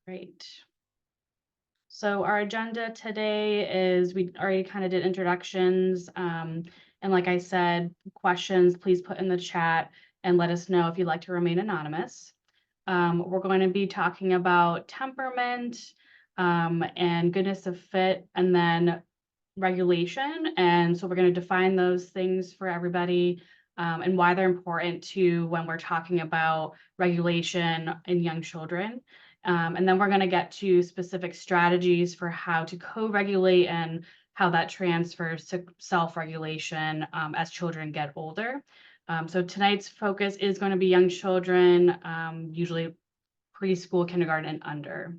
Great. So our agenda today is we already kind of did introductions. And like I said, questions, please put in the chat and let us know if you'd like to remain anonymous. We're going to be talking about temperament and goodness of fit, and then regulation. And so we're going to define those things for everybody and why they're important to when we're talking about regulation in young children. And then we're going to get to specific strategies for how to co-regulate and how that transfers to self-regulation as children get older. So tonight's focus is going to be young children, usually preschool, kindergarten, and under.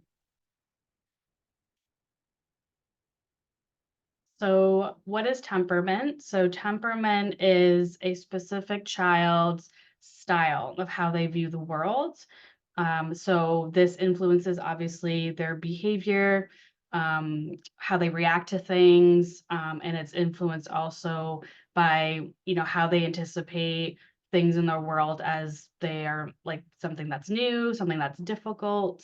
So what is temperament? So temperament is a specific child's style of how they view the world. So this influences obviously their behavior, how they react to things, and it's influenced also by, how they anticipate things in their world as they are like something that's new, something that's difficult.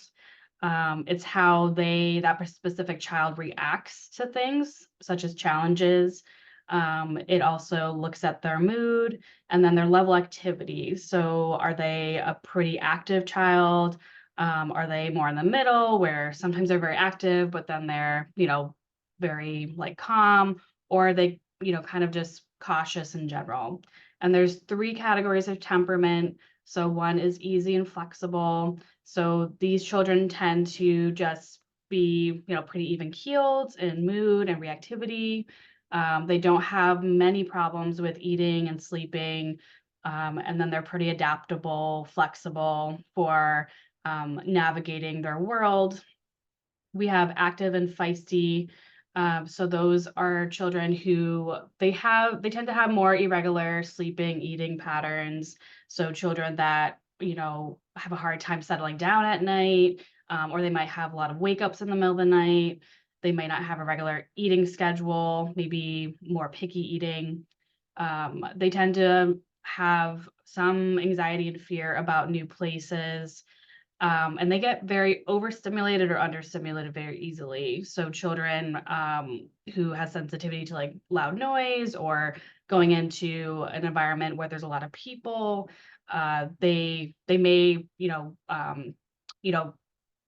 It's how that specific child reacts to things, such as challenges. It also looks at their mood and then their level activity. So are they a pretty active child? Are they more in the middle where sometimes they're very active, but then they're, very like calm, or are they, kind of just cautious in general? And there's three categories of temperament. So one is easy and flexible. So these children tend to just be, pretty even keeled in mood and reactivity. They don't have many problems with eating and sleeping. And then they're pretty adaptable, flexible for navigating their world. We have active and feisty. So those are children who they tend to have more irregular sleeping, eating patterns. So children that, have a hard time settling down at night, or they might have a lot of wake ups in the middle of the night. They might not have a regular eating schedule, maybe more picky eating. They tend to have some anxiety and fear about new places. And they get very overstimulated or understimulated very easily. So children who has sensitivity to like loud noise or going into an environment where there's a lot of people, they may,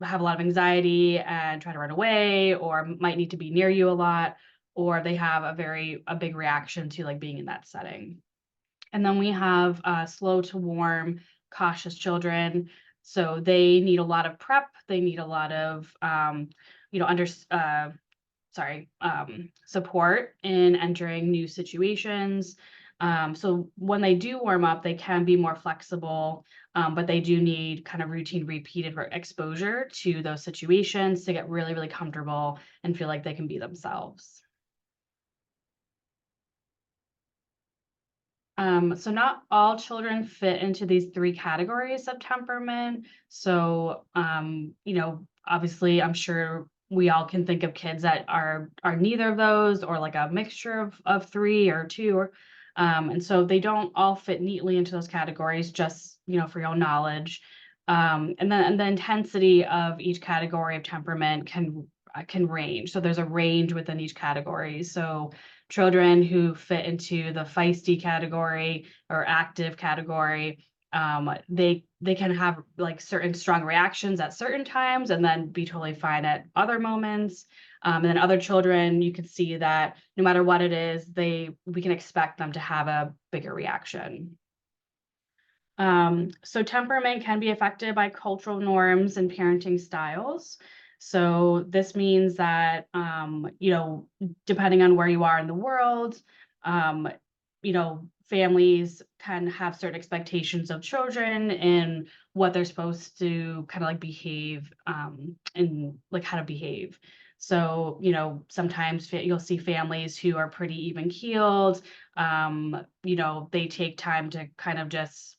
have a lot of anxiety and try to run away, or might need to be near you a lot, or they have a big reaction to like being in that setting. And then we have slow to warm, cautious children. So they need a lot of prep. They need a lot of, support in entering new situations. So when they do warm up, they can be more flexible, but they do need kind of routine, repeated exposure to those situations to get really, really comfortable and feel like they can be themselves. So not all children fit into these three categories of temperament. So, obviously, I'm sure we all can think of kids that are neither of those, or like a mixture of three or two, or and so they don't all fit neatly into those categories. Just for your own knowledge, and the intensity of each category of temperament can range. So there's a range within each category. So children who fit into the feisty category or active category, they can have like certain strong reactions at certain times and then be totally fine at other moments. And then other children, you can see that no matter what it is, we can expect them to have a bigger reaction. So temperament can be affected by cultural norms and parenting styles. So this means that, depending on where you are in the world, um, families can have certain expectations of children and what they're supposed to kind of like behave, and like how to behave. So, sometimes you'll see families who are pretty even keeled. They take time to kind of just,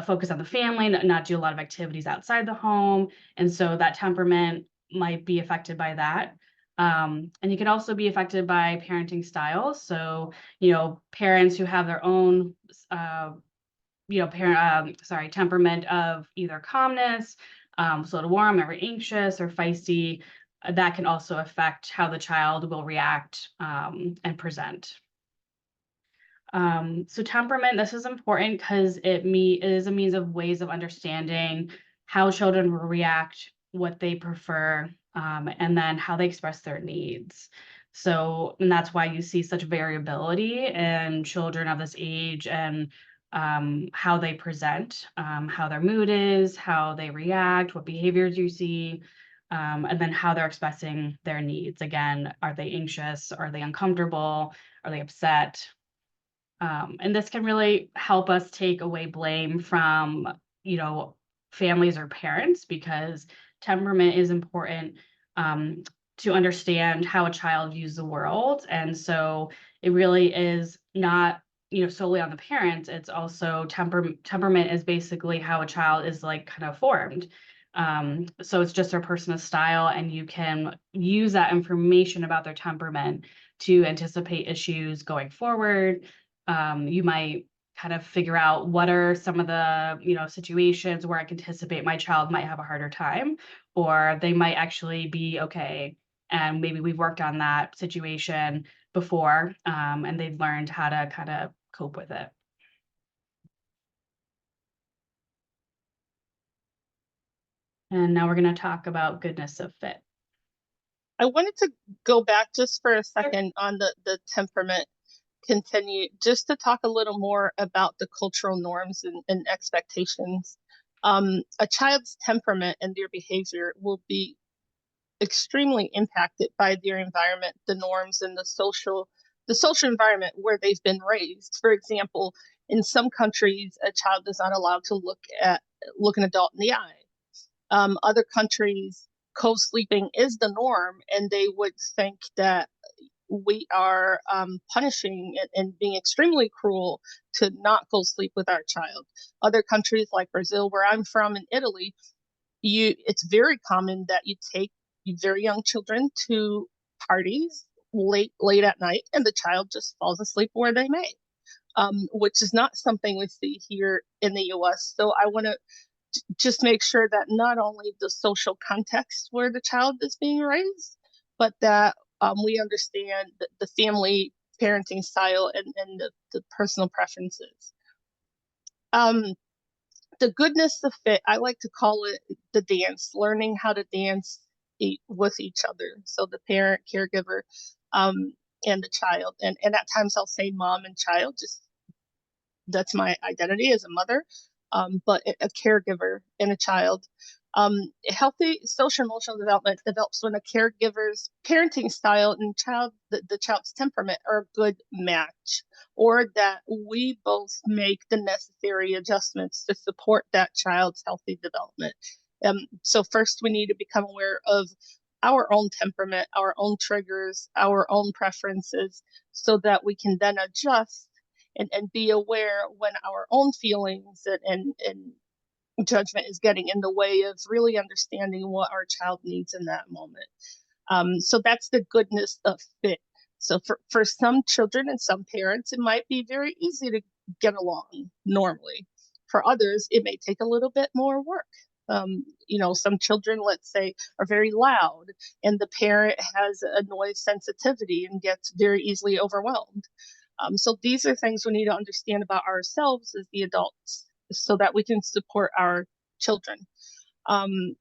focus on the family, not do a lot of activities outside the home. And so that temperament might be affected by that. And you can also be affected by parenting styles. So, parents who have their own, temperament of either calmness, slow to warm, or anxious or feisty, that can also affect how the child will react and present. So temperament, this is important because it is a means of ways of understanding how children will react, what they prefer, and then how they express their needs. So, and that's why you see such variability in children of this age and how they present, how their mood is, how they react, what behaviors you see, and then how they're expressing their needs. Again, are they anxious? Are they uncomfortable? Are they upset? And this can really help us take away blame from, families or parents, because temperament is important to understand how a child views the world. And so it really is not, solely on the parents. It's also temperament is basically how a child is like kind of formed. So it's just their personal style, and you can use that information about their temperament to anticipate issues going forward. You might kind of figure out what are some of the, situations where I can anticipate my child might have a harder time, or they might actually be okay. And maybe we've worked on that situation before, and they've learned how to kind of cope with it. And now we're going to talk about goodness of fit. I wanted to go back just for a second on the temperament, continue just to talk a little more about the cultural norms and expectations. A child's temperament and their behavior will be extremely impacted by their environment, the norms, and the social environment where they've been raised. For example, in some countries, a child is not allowed to look an adult in the eye. Other countries, co-sleeping is the norm, and they would think that we are punishing and being extremely cruel to not go sleep with our child. Other countries like Brazil, where I'm from, in Italy, it's very common that you take very young children to parties late at night, and the child just falls asleep where they may, which is not something we see here in the U.S. So I want to just make sure that not only the social context where the child is being raised, but that we understand the family parenting style and the personal preferences. The goodness of fit, I like to call it the dance, learning how to dance with each other. So the parent, caregiver, and the child. And at times I'll say mom and child, just that's my identity as a mother, but a caregiver and a child. Healthy social emotional development develops when a caregiver's parenting style and the child's temperament are a good match, or that we both make the necessary adjustments to support that child's healthy development. So first, we need to become aware of our own temperament, our own triggers, our own preferences, so that we can then adjust and be aware when our own feelings and judgment is getting in the way of really understanding what our child needs in that moment. So that's the goodness of fit. So for some children and some parents, it might be very easy to get along normally. For others, it may take a little bit more work. Some children, let's say, are very loud, and the parent has a noise sensitivity and gets very easily overwhelmed. So these are things we need to understand about ourselves as the adults so that we can support our children and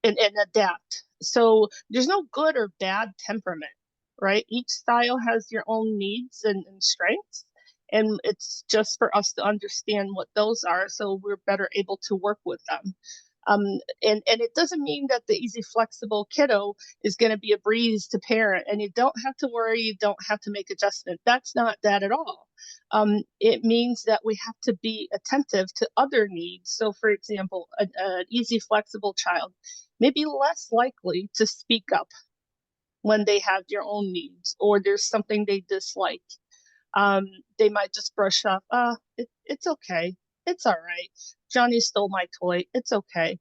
adapt. So there's no good or bad temperament, right? Each style has your own needs and strengths. And it's just for us to understand what those are so we're better able to work with them. And it doesn't mean that the easy, flexible kiddo is going to be a breeze to parent, and you don't have to worry, you don't have to make adjustment. That's not that at all. It means that we have to be attentive to other needs. So, for example, an easy, flexible child may be less likely to speak up when they have their own needs or there's something they dislike. They might just brush off, it's okay. It's all right. Johnny stole my toy. It's okay.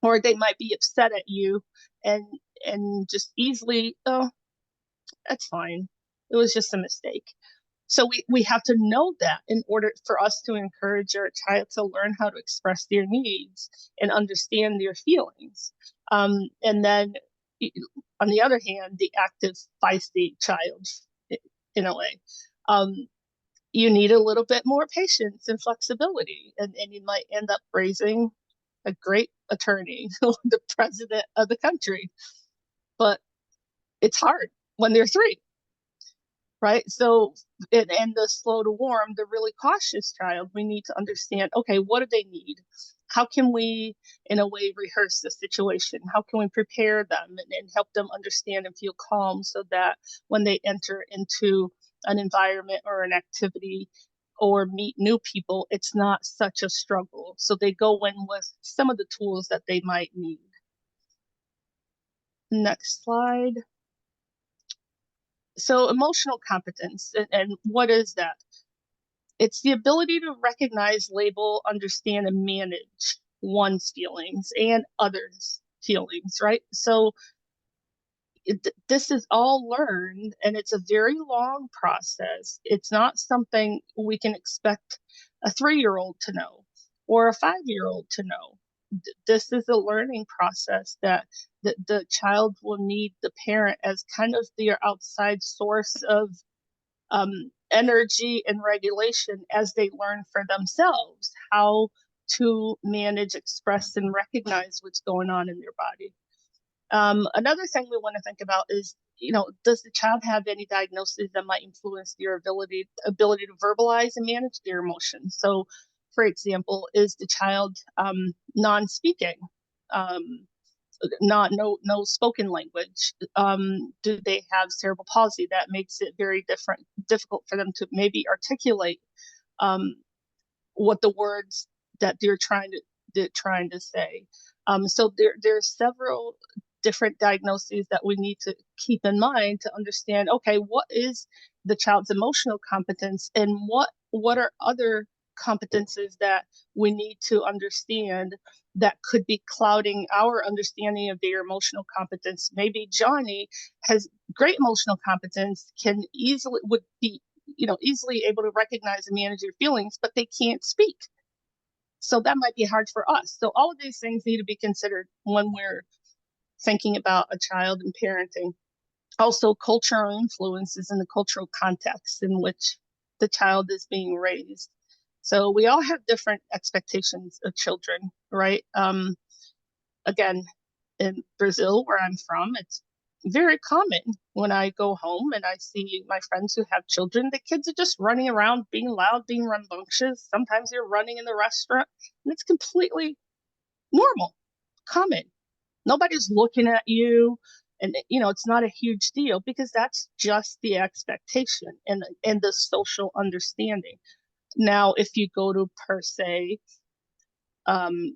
Or they might be upset at you and just easily, oh, that's fine. It was just a mistake. So we have to know that in order for us to encourage our child to learn how to express their needs and understand their feelings. And then on the other hand, the active feisty child, in a way, um, you need a little bit more patience and flexibility, and you might end up raising a great attorney, the president of the country. But it's hard when they're three, right? So, and the slow to warm, the really cautious child, we need to understand, okay, what do they need? How can we, in a way, rehearse the situation? How can we prepare them and help them understand and feel calm so that when they enter into an environment or an activity or meet new people, it's not such a struggle. So they go in with some of the tools that they might need. Next slide. So emotional competence, and what is that? It's the ability to recognize, label, understand, and manage one's feelings and others' feelings, right? So this is all learned, and it's a very long process. It's not something we can expect a 3-year-old to know or a 5-year-old to know. This is a learning process that the child will need the parent as kind of their outside source of energy and regulation as they learn for themselves how to manage, express, and recognize what's going on in their body. Another thing we want to think about is, does the child have any diagnosis that might influence their ability to verbalize and manage their emotions? So, for example, is the child non-speaking? Not no spoken language. Do they have cerebral palsy that makes it very difficult for them to maybe articulate um, what the words that they're trying to say? So there's several different diagnoses that we need to keep in mind to understand, okay, what is the child's emotional competence, and what are other competences that we need to understand that could be clouding our understanding of their emotional competence. Maybe Johnny has great emotional competence, would be easily able to recognize and manage their feelings, but they can't speak. So that might be hard for us. So all of these things need to be considered when we're thinking about a child and parenting. Also, cultural influences in the cultural context in which the child is being raised. So we all have different expectations of children, right? Again, in Brazil, where I'm from, it's very common when I go home and I see my friends who have children, the kids are just running around, being loud, being rambunctious. Sometimes they're running in the restaurant, and it's completely normal, common. Nobody's looking at you, and it's not a huge deal because that's just the expectation and the social understanding. Now, if you go to, per se, um,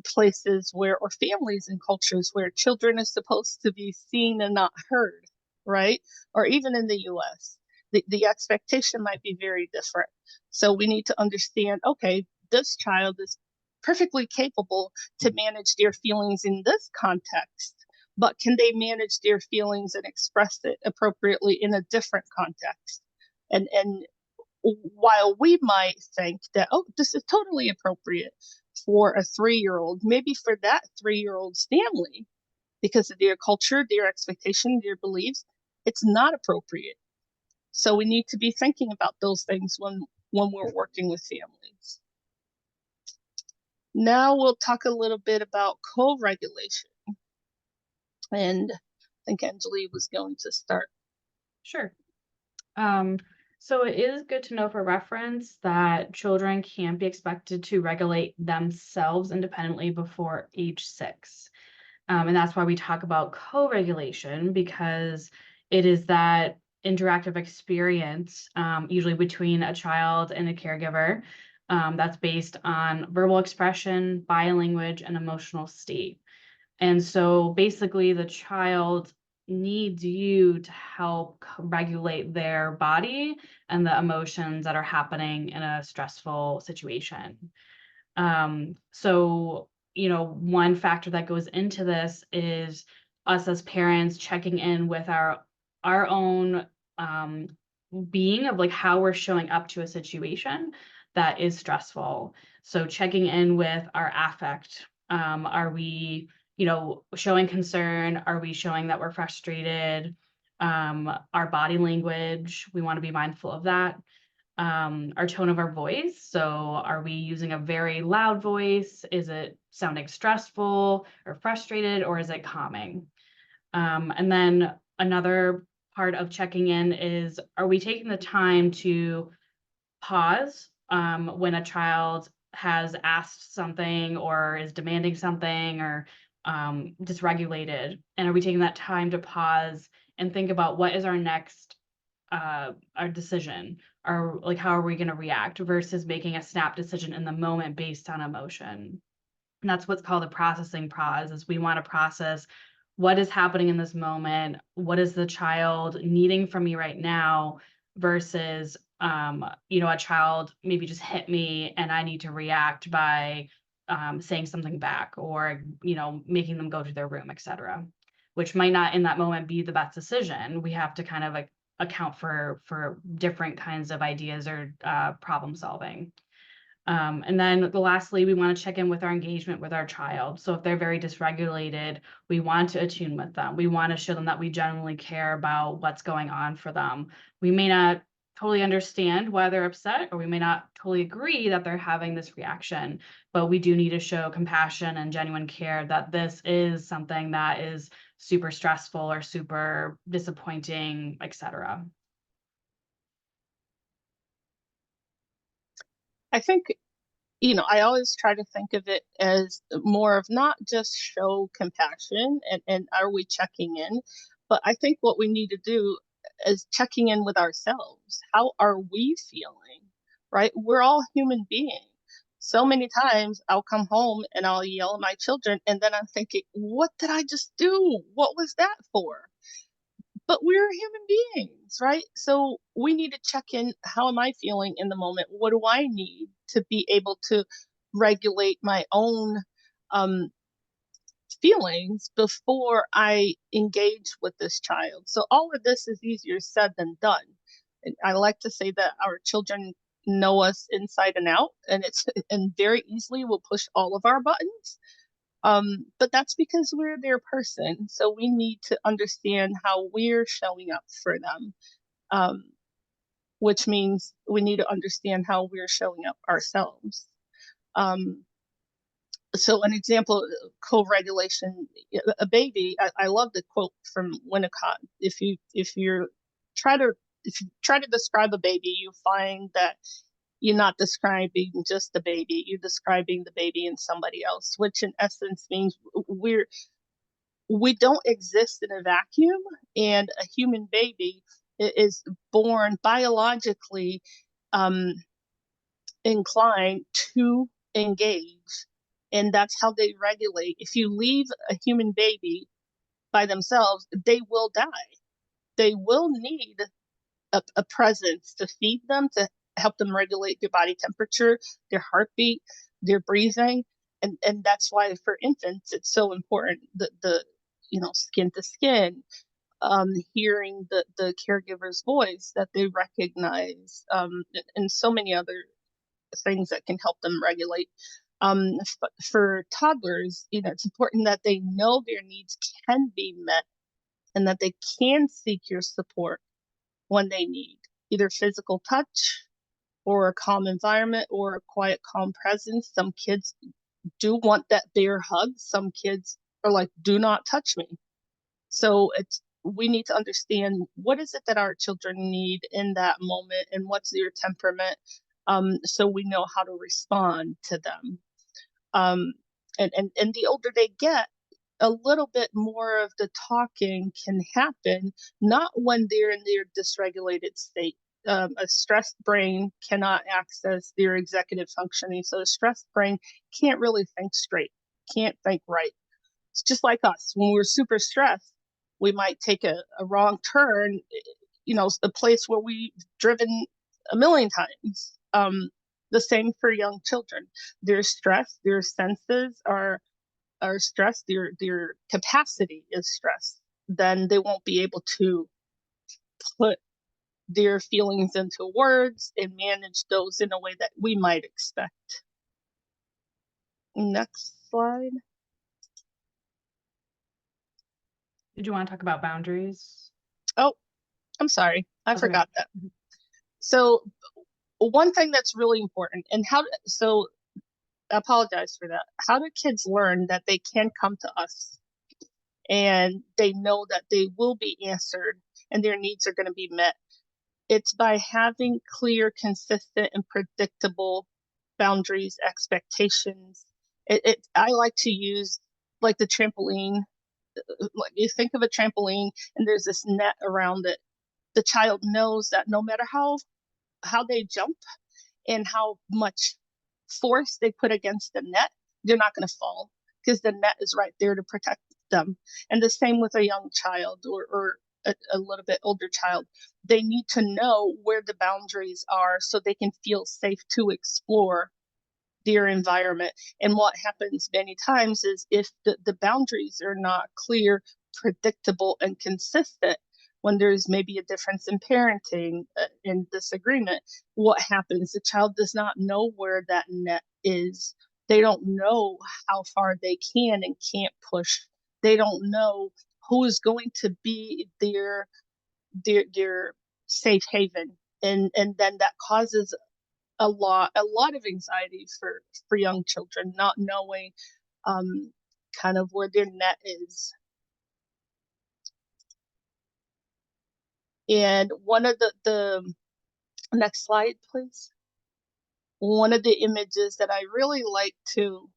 places where, or families and cultures where children are supposed to be seen and not heard, right? Or even in the US, the expectation might be very different. So we need to understand, okay, this child is perfectly capable to manage their feelings in this context, but can they manage their feelings and express it appropriately in a different context? And while we might think that, oh, this is totally appropriate for a 3-year-old, maybe for that 3-year-old's family, because of their culture, their expectation, their beliefs, it's not appropriate. So we need to be thinking about those things when we're working with families. Now we'll talk a little bit about co-regulation. And I think Anjali was going to start. Sure. So it is good to know for reference that children can't be expected to regulate themselves independently before age 6. And that's why we talk about co-regulation, because it is that interactive experience, usually between a child and a caregiver, that's based on verbal expression, body language, and emotional state. And so basically the child needs you to help regulate their body and the emotions that are happening in a stressful situation. So, one factor that goes into this is us as parents checking in with our own being of like how we're showing up to a situation that is stressful. So checking in with our affect. Are we, showing concern? Are we showing that we're frustrated? Our body language, we want to be mindful of that. Our tone of our voice. So are we using a very loud voice? Is it sounding stressful or frustrated, or is it calming? And then another part of checking in is, are we taking the time to pause when a child has asked something or is demanding something or dysregulated? And are we taking that time to pause and think about what is our next our decision, or like how are we going to react versus making a snap decision in the moment based on emotion? And that's what's called a processing pause, is we want to process what is happening in this moment, what is the child needing from me right now, versus a child maybe just hit me and I need to react by saying something back, or making them go to their room, etc., which might not in that moment be the best decision. We have to kind of like account for different kinds of ideas or problem solving. And then lastly, we want to check in with our engagement with our child. So if they're very dysregulated, we want to attune with them. We want to show them that we genuinely care about what's going on for them. We may not totally understand why they're upset, or we may not totally agree that they're having this reaction, but we do need to show compassion and genuine care that this is something that is super stressful or super disappointing, etc. I think, I always try to think of it as more of not just show compassion and are we checking in, but I think what we need to do is checking in with ourselves. How are we feeling? Right? We're all human beings. So many times I'll come home and I'll yell at my children, and then I'm thinking, what did I just do? What was that for? But we're human beings, right? So we need to check in. How am I feeling in the moment? What do I need to be able to regulate my own um, feelings before I engage with this child? So all of this is easier said than done. And I like to say that our children know us inside and out, and very easily will push all of our buttons. But that's because we're their person. So we need to understand how we're showing up for them, um, which means we need to understand how we're showing up ourselves. Um, so an example, co-regulation, a baby, I love the quote from Winnicott. Try to if you try to describe a baby, you find that you're not describing just the baby, you're describing the baby and somebody else, which in essence means we don't exist in a vacuum, and a human baby is born biologically um, inclined to engage, and that's how they regulate. If you leave a human baby by themselves, they will die. They will need a presence to feed them, to help them regulate their body temperature, their heartbeat, their breathing. And that's why for infants it's so important, the skin to skin, hearing the caregiver's voice that they recognize, and so many other things that can help them regulate. For toddlers, it's important that they know their needs can be met and that they can seek your support when they need either physical touch or a calm environment or a quiet, calm presence. Some kids do want that bear hug. Some kids are like, do not touch me. So we need to understand what is it that our children need in that moment and what's their temperament, so we know how to respond to them. Um, and the older they get, a little bit more of the talking can happen, not when they're in their dysregulated state. A stressed brain cannot access their executive functioning. So a stressed brain can't really think straight, can't think right. It's just like us. When we're super stressed, we might take a wrong turn, a place where we've driven a million times. The same for young children. Their stress, their senses are stressed, their capacity is stressed. Then they won't be able to put their feelings into words and manage those in a way that we might expect. Next slide. Did you want to talk about boundaries? Oh, I'm sorry. I That's okay. forgot that. So one thing that's really important, and so I apologize for that. How do kids learn that they can come to us and they know that they will be answered and their needs are going to be met? It's by having clear, consistent, and predictable boundaries, expectations. I like to use like the trampoline. Like you think of a trampoline and there's this net around it. The child knows that no matter how they jump and how much force they put against the net, they're not going to fall because the net is right there to protect them. And the same with a young child or a little bit older child. They need to know where the boundaries are so they can feel safe to explore their environment. And what happens many times is if the boundaries are not clear, predictable, and consistent, when there's maybe a difference in parenting, in disagreement, what happens? The child does not know where that net is. They don't know how far they can and can't push. They don't know who is going to be their safe haven. And then that causes a lot of anxiety for young children, not knowing kind of where their net is. And one of the next slide, please. One of the images that I really like to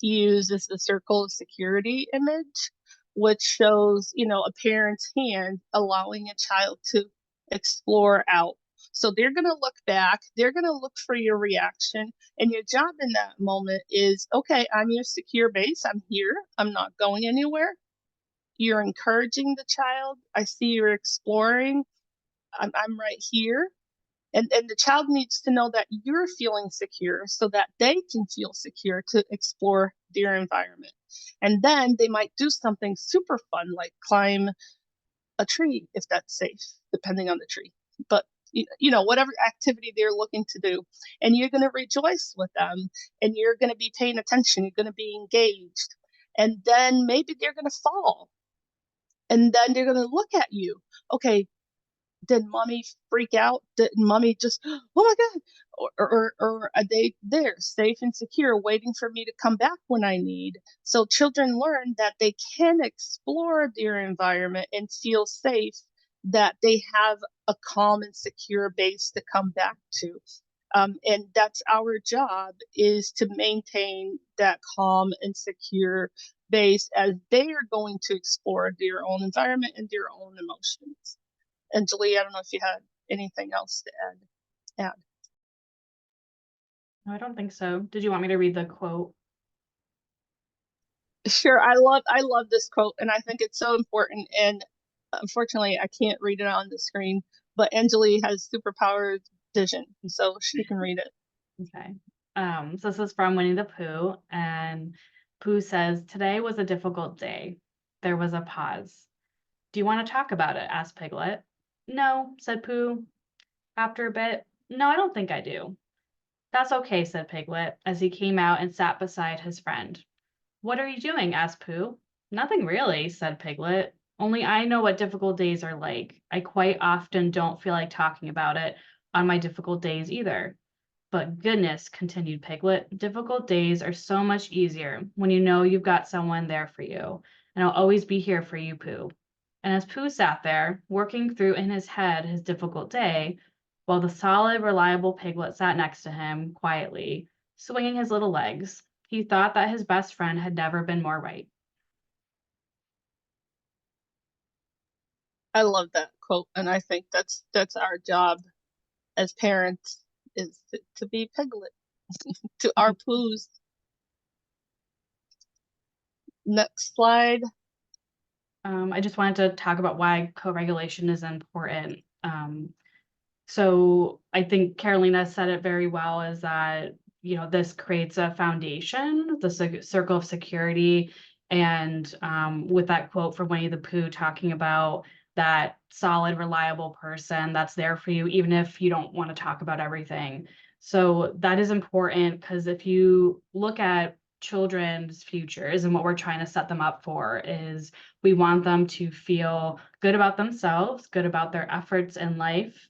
use is the circle of security image, which shows, a parent's hand allowing a child to explore out. So they're going to look back, they're going to look for your reaction. And your job in that moment is, okay, I'm your secure base. I'm here. I'm not going anywhere. You're encouraging the child. I see you're exploring. I'm right here. And the child needs to know that you're feeling secure so that they can feel secure to explore their environment. And then they might do something super fun like climb a tree if that's safe, depending on the tree. But whatever activity they're looking to do, and you're going to rejoice with them, and you're going to be paying attention, you're going to be engaged. And then maybe they're going to fall, and then they're going to look at you. Okay, did mommy freak out? Did mommy just, oh my God? Or are they there safe and secure waiting for me to come back when I need? So children learn that they can explore their environment and feel safe, that they have a calm and secure base to come back to. And that's our job, is to maintain that calm and secure base as they are going to explore their own environment and their own emotions. Anjali, I don't know if you had anything else to add. No, I don't think so. Did you want me to read the quote? Sure. I love this quote, and I think it's so important. And unfortunately, I can't read it on the screen, but Anjali has superpowered vision, so she can read it. Okay. So this is from Winnie the Pooh, and Pooh says, "Today was a difficult day." There was a pause. "Do you want to talk about it?" asked Piglet. "No," said Pooh. After a bit, "No, I don't think I do." "That's okay," said Piglet, as he came out and sat beside his friend. "What are you doing?" asked Pooh. "Nothing really," said Piglet. "Only I know what difficult days are like. I quite often don't feel like talking about it on my difficult days either." "But goodness," continued Piglet, "difficult days are so much easier when you know you've got someone there for you, and I'll always be here for you, Pooh." And as Pooh sat there, working through in his head his difficult day, while the solid, reliable Piglet sat next to him, quietly, swinging his little legs, he thought that his best friend had never been more right. I love that quote, and I think that's our job as parents, is to be Piglet to our Poohs. Next slide. I just wanted to talk about why co-regulation is important. So I think Carolina said it very well, is that, this creates a foundation, the circle of security. And with that quote from Winnie the Pooh talking about that solid, reliable person that's there for you, even if you don't want to talk about everything. So that is important because if you look at children's futures and what we're trying to set them up for is we want them to feel good about themselves, good about their efforts in life,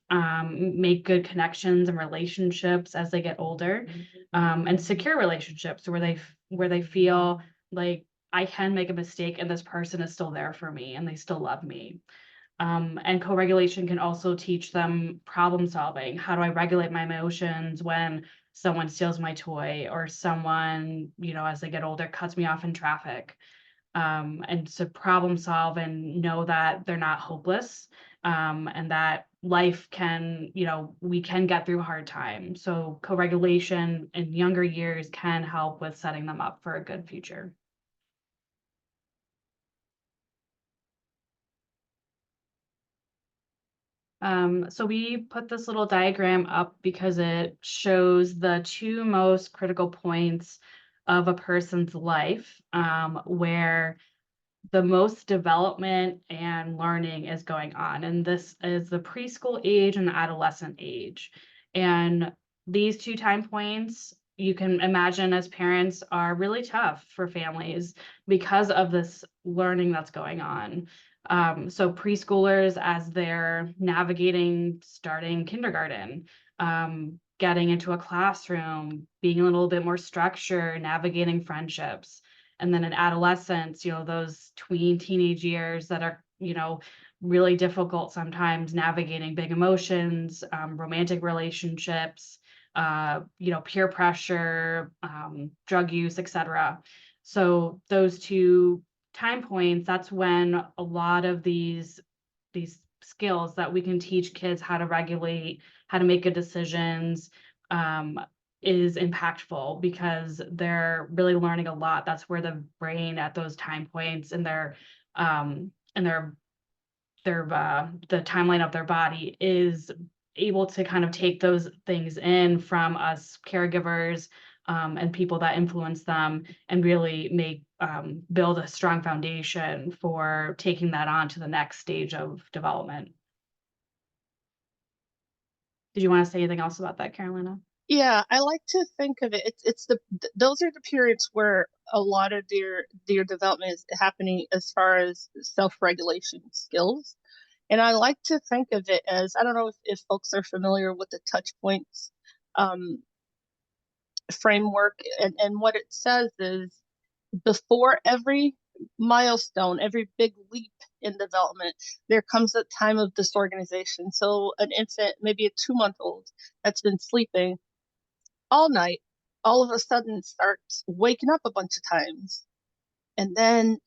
make good connections and relationships as they get older, and secure relationships where they feel like I can make a mistake and this person is still there for me and they still love me. And co-regulation can also teach them problem solving. How do I regulate my emotions when someone steals my toy or someone, as they get older, cuts me off in traffic? And to problem solve and know that they're not hopeless, and that life can, we can get through hard times. So co-regulation in younger years can help with setting them up for a good future. So we put this little diagram up because it shows the two most critical points of a person's life, where the most development and learning is going on. And this is the preschool age and the adolescent age. And these two time points, you can imagine as parents, are really tough for families because of this learning that's going on. So preschoolers, as they're navigating starting kindergarten, getting into a classroom, being a little bit more structured, navigating friendships. And then in adolescence, those teenage years that are, really difficult sometimes navigating big emotions, romantic relationships, peer pressure, drug use, etc. So those two time points, that's when a lot of these skills that we can teach kids how to regulate, how to make good decisions, is impactful because they're really learning a lot. That's where the brain at those time points and the timeline of their body is able to kind of take those things in from us caregivers, and people that influence them and really build a strong foundation for taking that on to the next stage of development. Did you want to say anything else about that, Carolina? Yeah, I like to think of it. It's those are the periods where a lot of their development is happening as far as self-regulation skills. And I like to think of it as, I don't know if folks are familiar with the touch points um, framework, and what it says is before every milestone, every big leap in development, there comes a time of disorganization. So an infant, maybe a 2-month-old that's been sleeping all night, all of a sudden starts waking up a bunch of times. And then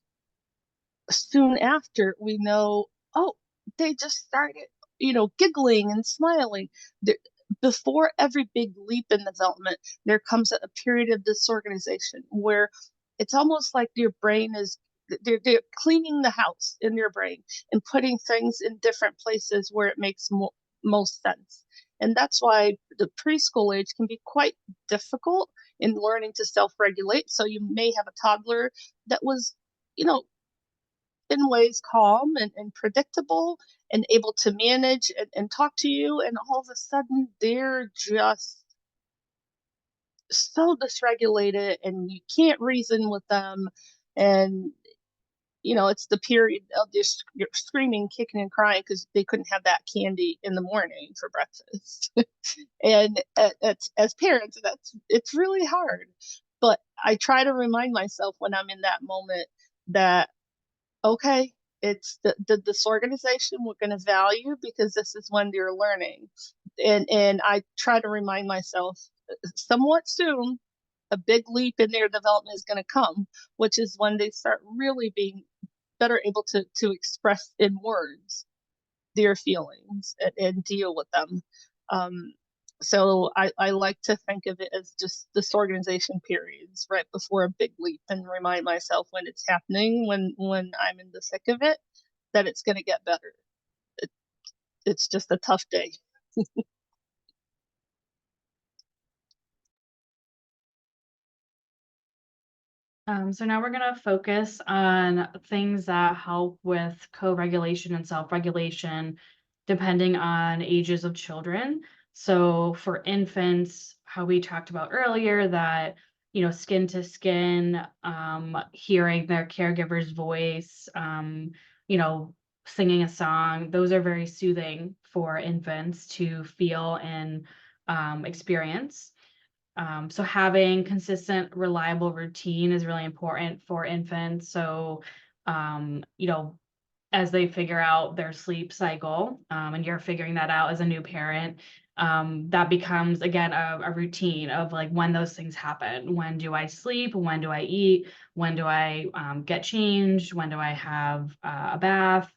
soon after, we know, oh, they just started, giggling and smiling. Before every big leap in development, there comes a period of disorganization where it's almost like your brain is, they're cleaning the house in your brain and putting things in different places where it makes most sense. And that's why the preschool age can be quite difficult in learning to self-regulate. So you may have a toddler that was, you know, in ways calm and predictable and able to manage and talk to you, and all of a sudden they're just so dysregulated and you can't reason with them. And it's the period of this screaming, kicking and crying because they couldn't have that candy in the morning for breakfast. And it's, as parents, it's really hard. But I try to remind myself when I'm in that moment that, okay, it's the disorganization we're going to value because this is when they're learning. And I try to remind myself somewhat soon a big leap in their development is going to come, which is when they start really being better able to express in words their feelings and deal with them. Um, so I like to think of it as just disorganization periods right before a big leap, and remind myself when it's happening, when I'm in the thick of it, that it's going to get better. It, it's just a tough day. So now we're going to focus on things that help with co-regulation and self-regulation, depending on ages of children. So for infants, how we talked about earlier, that, skin to skin, hearing their caregiver's voice, you know, singing a song, those are very soothing for infants to feel and experience. So having consistent, reliable routine is really important for infants. So, you know, as they figure out their sleep cycle, and you're figuring that out as a new parent, that becomes again a routine of like when those things happen. When do I sleep? When do I eat? When do I get changed? When do I have a bath?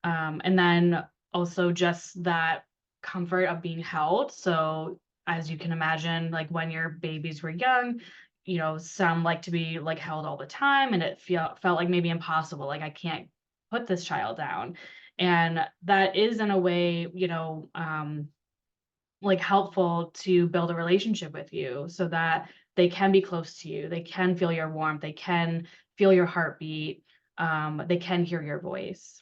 And then also just that comfort of being held. So as you can imagine, like when your babies were young, some like to be like held all the time, and it felt like maybe impossible. Like I can't put this child down. And that is in a way, like helpful to build a relationship with you so that they can be close to you. They can feel your warmth. They can feel your heartbeat. They can hear your voice.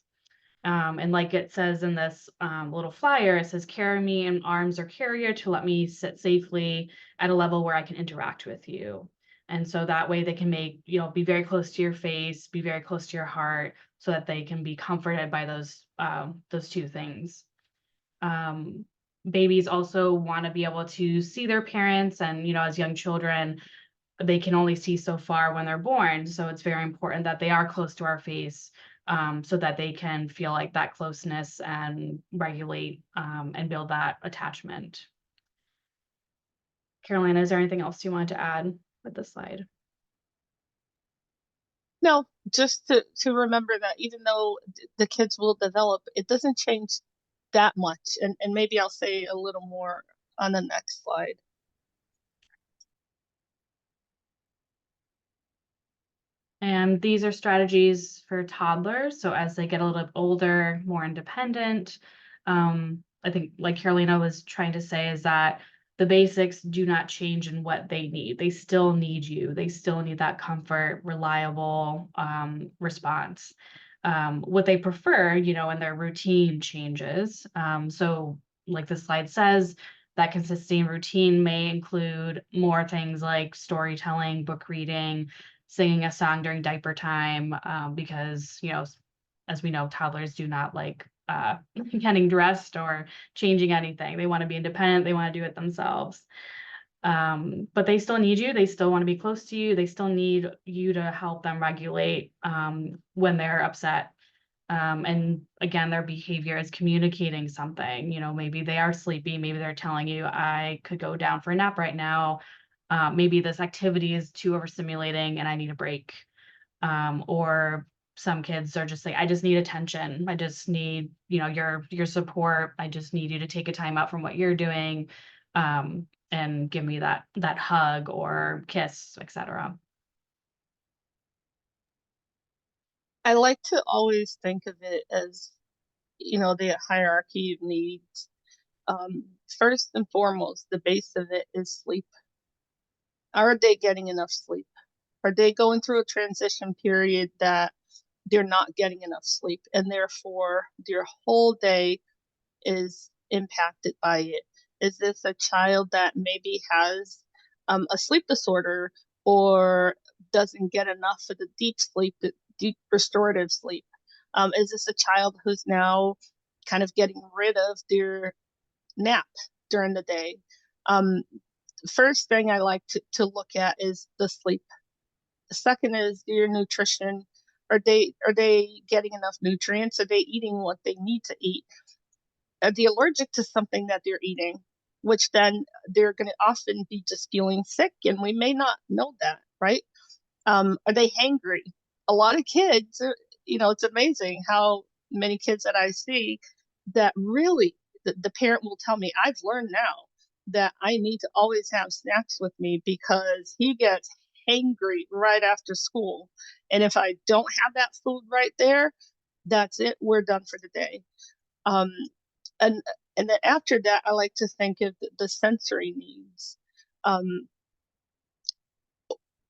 And like it says in this little flyer, it says, carry me in arms or carrier to let me sit safely at a level where I can interact with you. And so that way they can be very close to your face, be very close to your heart, so that they can be comforted by those two things. Um, Babies also want to be able to see their parents, and, as young children, they can only see so far when they're born. So it's very important that they are close to our face, so that they can feel like that closeness and regulate, and build that attachment. Carolina, is there anything else you wanted to add with this slide? No, just to remember that even though the kids will develop, it doesn't change that much. And maybe I'll say a little more on the next slide. And these are strategies for toddlers. So as they get a little bit older, more independent, I think like Carolina was trying to say is that the basics do not change in what they need. They still need you. They still need that comfort, reliable response. What they prefer, and their routine changes. So like the slide says, that consistent routine may include more things like storytelling, book reading, singing a song during diaper time, because, as we know, toddlers do not like getting dressed or changing anything. They want to be independent. They want to do it themselves. But they still need you. They still want to be close to you. They still need you to help them regulate when they're upset. And again, their behavior is communicating something. Maybe they are sleepy. Maybe they're telling you, I could go down for a nap right now. Maybe this activity is too overstimulating and I need a break. Or some kids are just like, I just need attention. I just need, your support. I just need you to take a time out from what you're doing, and give me that hug or kiss, etc. I like to always think of it as, the hierarchy of needs. First and foremost, the base of it is sleep. Are they getting enough sleep? Are they going through a transition period that they're not getting enough sleep, and therefore their whole day is impacted by it? Is this a child that maybe has a sleep disorder or doesn't get enough of the deep sleep, the deep restorative sleep? Is this a child who's now kind of getting rid of their nap during the day? Um, First thing I like to look at is the sleep. The second is your nutrition. Are they getting enough nutrients? Are they eating what they need to eat? Are they allergic to something that they're eating? Which then they're going to often be just feeling sick, and we may not know that, right? Are they hangry? A lot of kids, it's amazing how many kids that I see that really the parent will tell me, I've learned now that I need to always have snacks with me because he gets hangry right after school. And if I don't have that food right there, that's it. We're done for the day. Um, and and then after that, I like to think of the sensory needs. Um,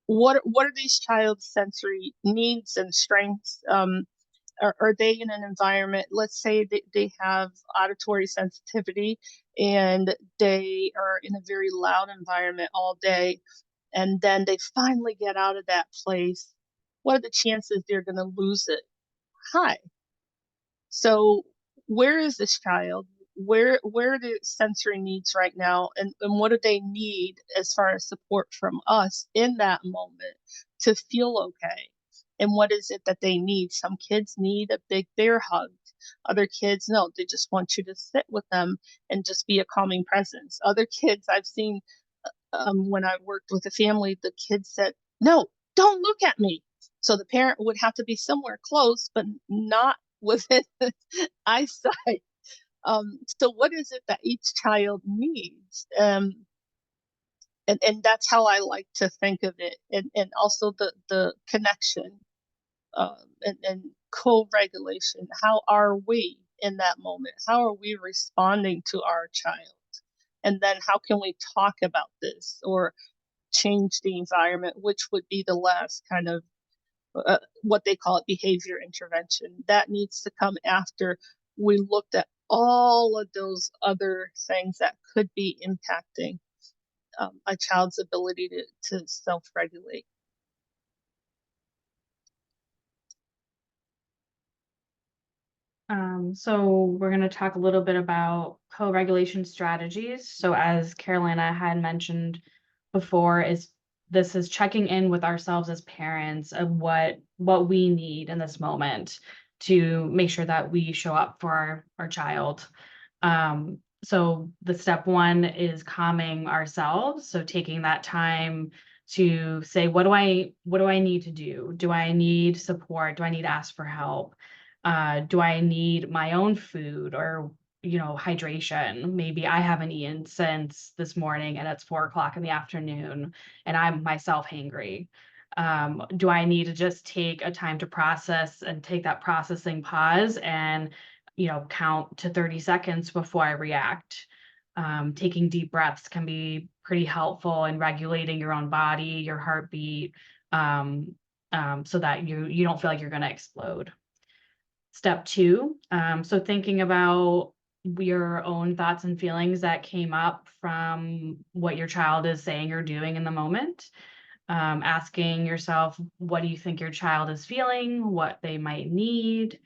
what are these child's sensory needs and strengths? Are they in an environment, let's say they have auditory sensitivity and they are in a very loud environment all day, and then they finally get out of that place, what are the chances they're going to lose it? High. So where is this child? Where are the sensory needs right now, and what do they need as far as support from us in that moment to feel okay? And what is it that they need? Some kids need a big bear hug. Other kids, no, they just want you to sit with them and just be a calming presence. Other kids I've seen, when I worked with a family, the kids said, no, don't look at me. So the parent would have to be somewhere close, but not within eyesight. So what is it that each child needs? And that's how I like to think of it. And also the connection, and co-regulation. How are we in that moment? How are we responding to our child? And then how can we talk about this or change the environment, which would be the last kind of what they call it, behavior intervention. That needs to come after we looked at all of those other things that could be impacting a child's ability to self-regulate. So we're going to talk a little bit about co-regulation strategies. So as Carolina had mentioned before, this is checking in with ourselves as parents of what we need in this moment to make sure that we show up for our child. So the step one is calming ourselves. So taking that time to say, what do I need to do? Do I need support? Do I need to ask for help? Do I need my own food or, hydration? Maybe I haven't eaten since this morning and it's 4 o'clock in the afternoon and I'm myself hangry. Do I need to just take a time to process and take that processing pause and, count to 30 seconds before I react? Taking deep breaths can be pretty helpful in regulating your own body, your heartbeat, so that you don't feel like you're going to explode. Step two, so thinking about your own thoughts and feelings that came up from what your child is saying or doing in the moment. Asking yourself, what do you think your child is feeling, what they might need?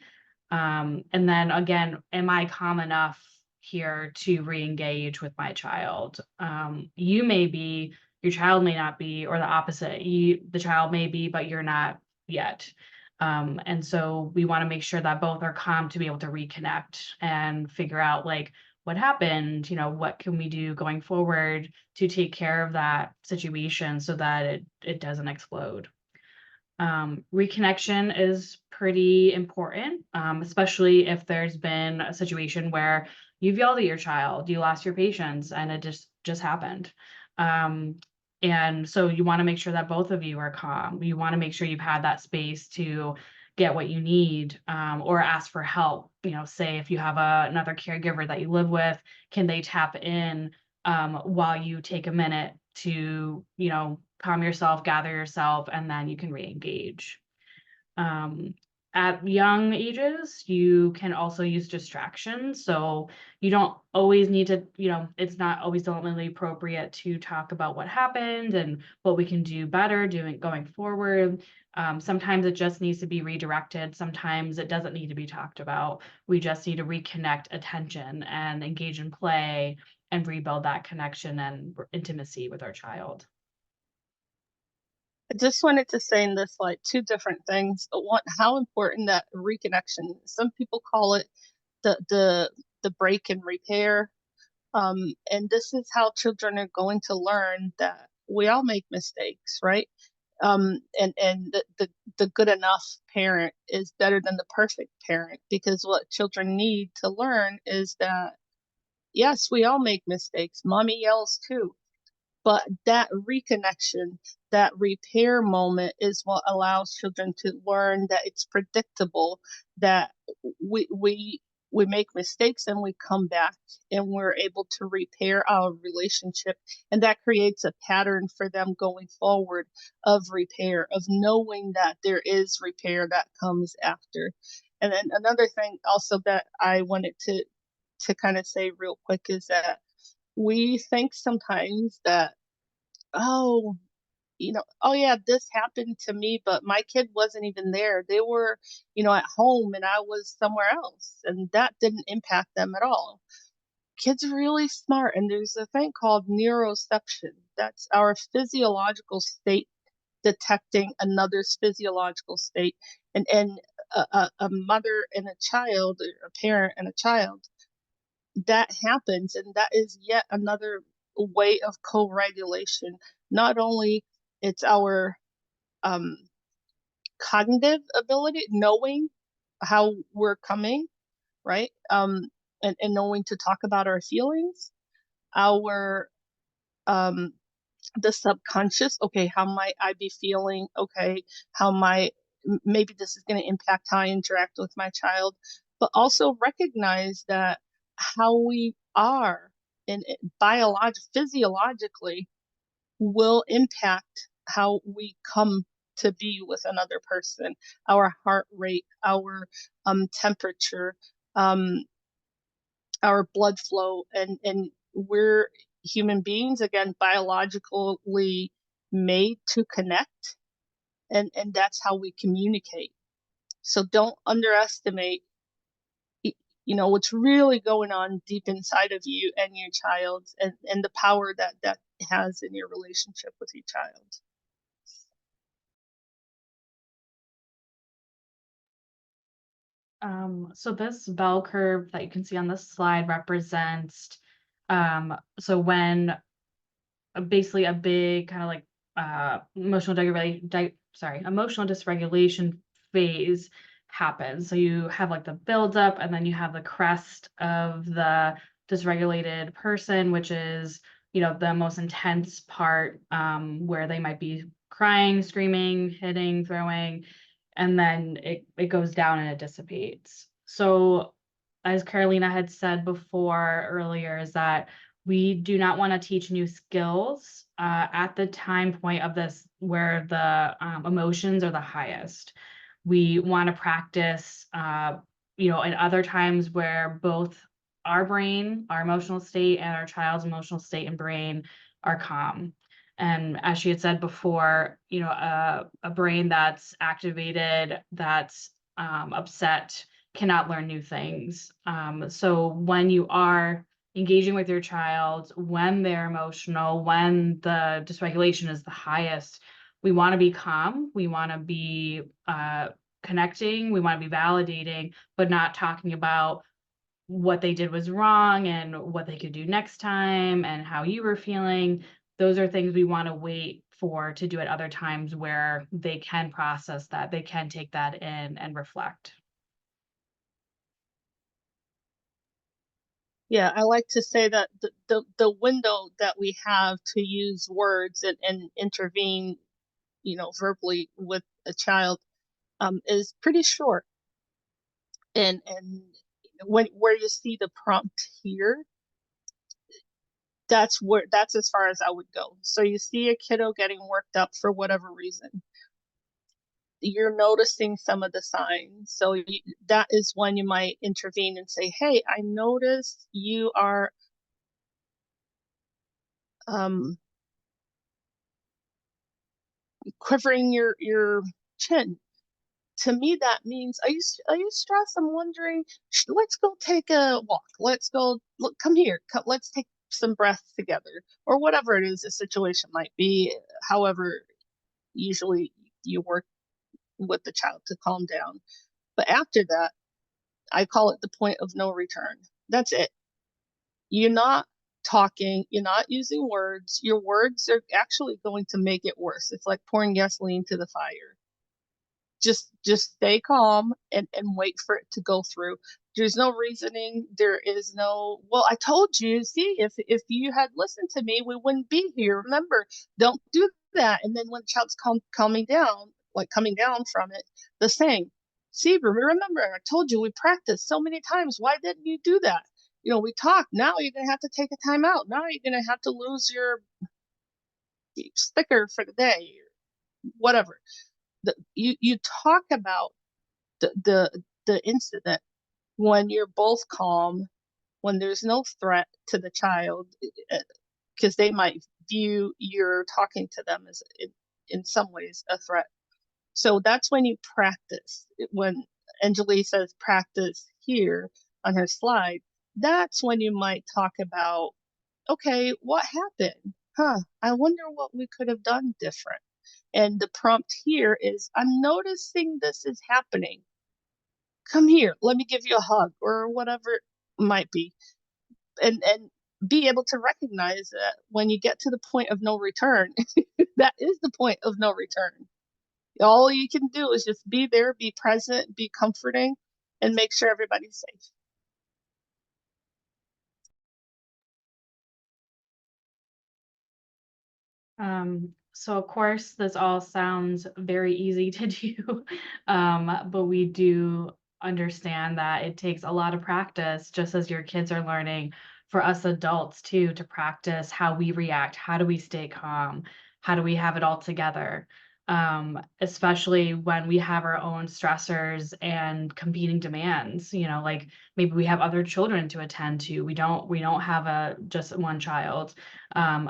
And then again, am I calm enough here to re-engage with my child? Your child may not be, or the opposite. The child may be, but you're not yet. And so we want to make sure that both are calm to be able to reconnect and figure out like what happened, what can we do going forward to take care of that situation so that it doesn't explode. Reconnection is pretty important, especially if there's been a situation where you've yelled at your child, you lost your patience, and it just happened. And so you want to make sure that both of you are calm. You want to make sure you've had that space to get what you need, or ask for help. Say if you have another caregiver that you live with, can they tap in while you take a minute to, calm yourself, gather yourself, and then you can re-engage. At young ages, you can also use distractions. So you don't always need to, it's not always ultimately appropriate to talk about what happened and what we can do better doing going forward. Sometimes it just needs to be redirected. Sometimes it doesn't need to be talked about. We just need to reconnect attention and engage in play and rebuild that connection and intimacy with our child. I just wanted to say in this like two different things. One, how important that reconnection. Some people call it the break and repair. And this is how children are going to learn that we all make mistakes, right? And the good enough parent is better than the perfect parent, because what children need to learn is that yes, we all make mistakes. Mommy yells too. But that reconnection, that repair moment is what allows children to learn that it's predictable, that we we make mistakes and we come back and we're able to repair our relationship. And that creates a pattern for them going forward of repair, of knowing that there is repair that comes after. And then another thing also that I wanted to kind of say real quick is that we think sometimes that, oh, oh yeah, this happened to me, but my kid wasn't even there. They were, at home and I was somewhere else, and that didn't impact them at all. Kids are really smart, and there's a thing called neuroception. That's our physiological state detecting another's physiological state. And a mother and a child, or a parent and a child, that happens, and that is yet another way of co-regulation. Not only it's our um, cognitive ability, knowing how we're coming, right? And knowing to talk about our feelings, our um, the subconscious. Okay, how might I be feeling? Okay, how might maybe this is going to impact how I interact with my child, but also recognize that how we are in physiologically will impact how we come to be with another person, our heart rate, our temperature, um, our blood flow, and we're human beings, again, biologically made to connect, and that's how we communicate. So don't underestimate what's really going on deep inside of you and your child, and the power that has in your relationship with your child. So this bell curve that you can see on this slide represents, so when basically a big kind of like emotional dysregulation phase happens. So you have like the buildup, and then you have the crest of the dysregulated person, which is, the most intense part, where they might be crying, screaming, hitting, throwing, and then it goes down and it dissipates. So as Carolina had said before earlier, is that we do not want to teach new skills at the time point of this where the emotions are the highest. We want to practice, in other times where both our brain, our emotional state, and our child's emotional state and brain are calm. And as she had said before, a brain that's activated, that's upset, cannot learn new things. So when you are engaging with your child, when they're emotional, when the dysregulation is the highest, we want to be calm. We want to be connecting. We want to be validating, but not talking about what they did was wrong and what they could do next time and how you were feeling. Those are things we want to wait for to do at other times where they can process that, they can take that in and reflect. Yeah, I like to say that the window that we have to use words and intervene, verbally with a child, is pretty short. And where you see the prompt here, that's as far as I would go. So you see a kiddo getting worked up for whatever reason. You're noticing some of the signs. So that is when you might intervene and say, hey, I noticed you are quivering your chin. To me, that means, are you stressed? I'm wondering. Let's go take a walk. Let's go. Look, come here. Let's take some breaths together, or whatever it is the situation might be. However, usually you work with the child to calm down. But after that, I call it the point of no return. That's it. You're not talking, you're not using words. Your words are actually going to make it worse. It's like pouring gasoline to the fire. Just stay calm and wait for it to go through. There's no reasoning. There is no, well, I told you, see, if you had listened to me, we wouldn't be here. Remember, don't do that. And then when the child's calming down, like coming down from it, the same. see, remember, I told you we practiced so many times. Why didn't you do that? You know, we talked. Now you're going to have to take a time out. Now you're going to have to lose your sticker for the day, or whatever. You talk about the incident when you're both calm, when there's no threat to the child, because they might view you're talking to them as in some ways a threat. So that's when you practice. When Anjali says practice here on her slide, that's when you might talk about, okay, what happened? Huh, I wonder what we could have done different. And the prompt here is, I'm noticing this is happening. Come here, let me give you a hug, or whatever it might be. And be able to recognize that when you get to the point of no return, that is the point of no return. All you can do is just be there, be present, be comforting, and make sure everybody's safe. So of course, this all sounds very easy to do, but we do understand that it takes a lot of practice, just as your kids are learning, for us adults too, to practice how we react. How do we stay calm? How do we have it all together? Especially when we have our own stressors and competing demands, like maybe we have other children to attend to. We don't have just one child.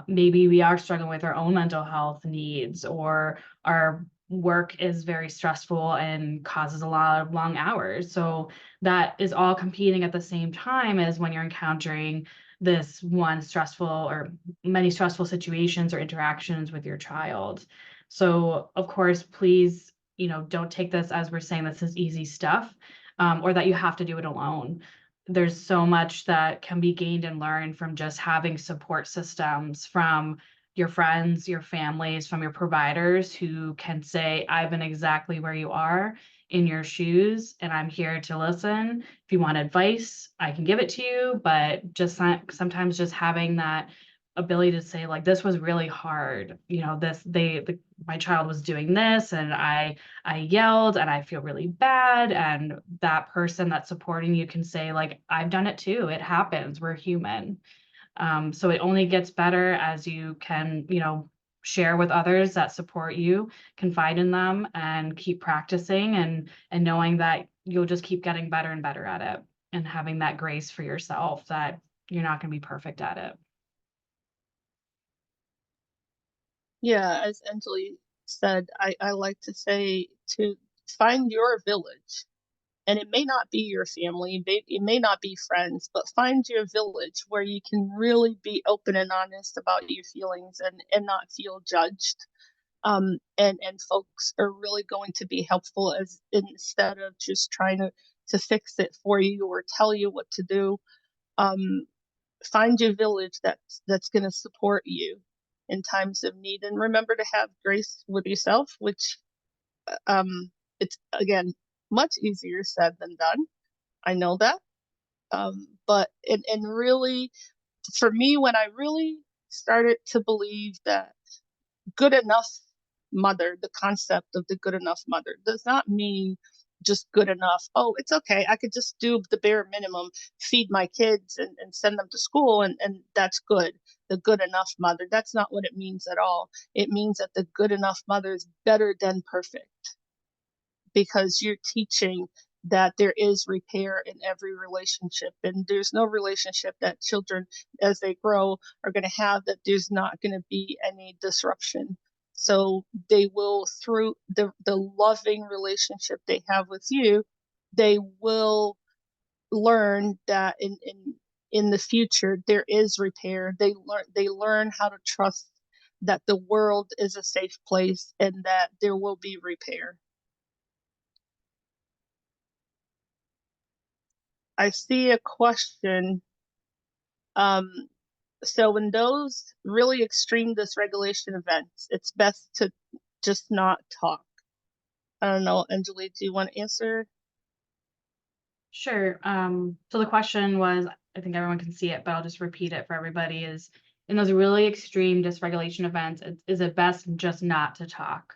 Maybe we are struggling with our own mental health needs, or our work is very stressful and causes a lot of long hours. So that is all competing at the same time as when you're encountering this one stressful or many stressful situations or interactions with your child. So of course, please, don't take this as we're saying this is easy stuff, or that you have to do it alone. There's so much that can be gained and learned from just having support systems from your friends, your families, from your providers who can say, I've been exactly where you are in your shoes, and I'm here to listen. If you want advice, I can give it to you, but just sometimes just having that ability to say, like, this was really hard, my child was doing this, and I yelled and I feel really bad. And that person that's supporting you can say, like, I've done it too. It happens. We're human. So it only gets better as you can, share with others that support you, confide in them, and keep practicing, and knowing that you'll just keep getting better and better at it, and having that grace for yourself that you're not going to be perfect at it. Yeah, as Anjali said, I like to say to find your village. And it may not be your family, it may not be friends, but find your village where you can really be open and honest about your feelings and not feel judged. And folks are really going to be helpful, as instead of just trying to fix it for you or tell you what to do. Um, find your village that's going to support you in times of need, and remember to have grace with yourself, which it's again much easier said than done. I know that. But and really, for me, when I really started to believe that good enough mother, the concept of the good enough mother, does not mean just good enough. Oh, it's okay. I could just do the bare minimum, feed my kids and send them to school, and that's good. The good enough mother. That's not what it means at all. It means that the good enough mother is better than perfect, because you're teaching that there is repair in every relationship, and there's no relationship that children as they grow are going to have that there's not going to be any disruption. So they will, through the loving relationship they have with you, they will learn that in the future there is repair. They learn how to trust that the world is a safe place and that there will be repair. I see a question. Um, so in those really extreme dysregulation events, it's best to just not talk. I don't know, Anjali, do you want to answer? Sure. So the question was, I think everyone can see it, but I'll just repeat it for everybody, is in those really extreme dysregulation events, is it best just not to talk?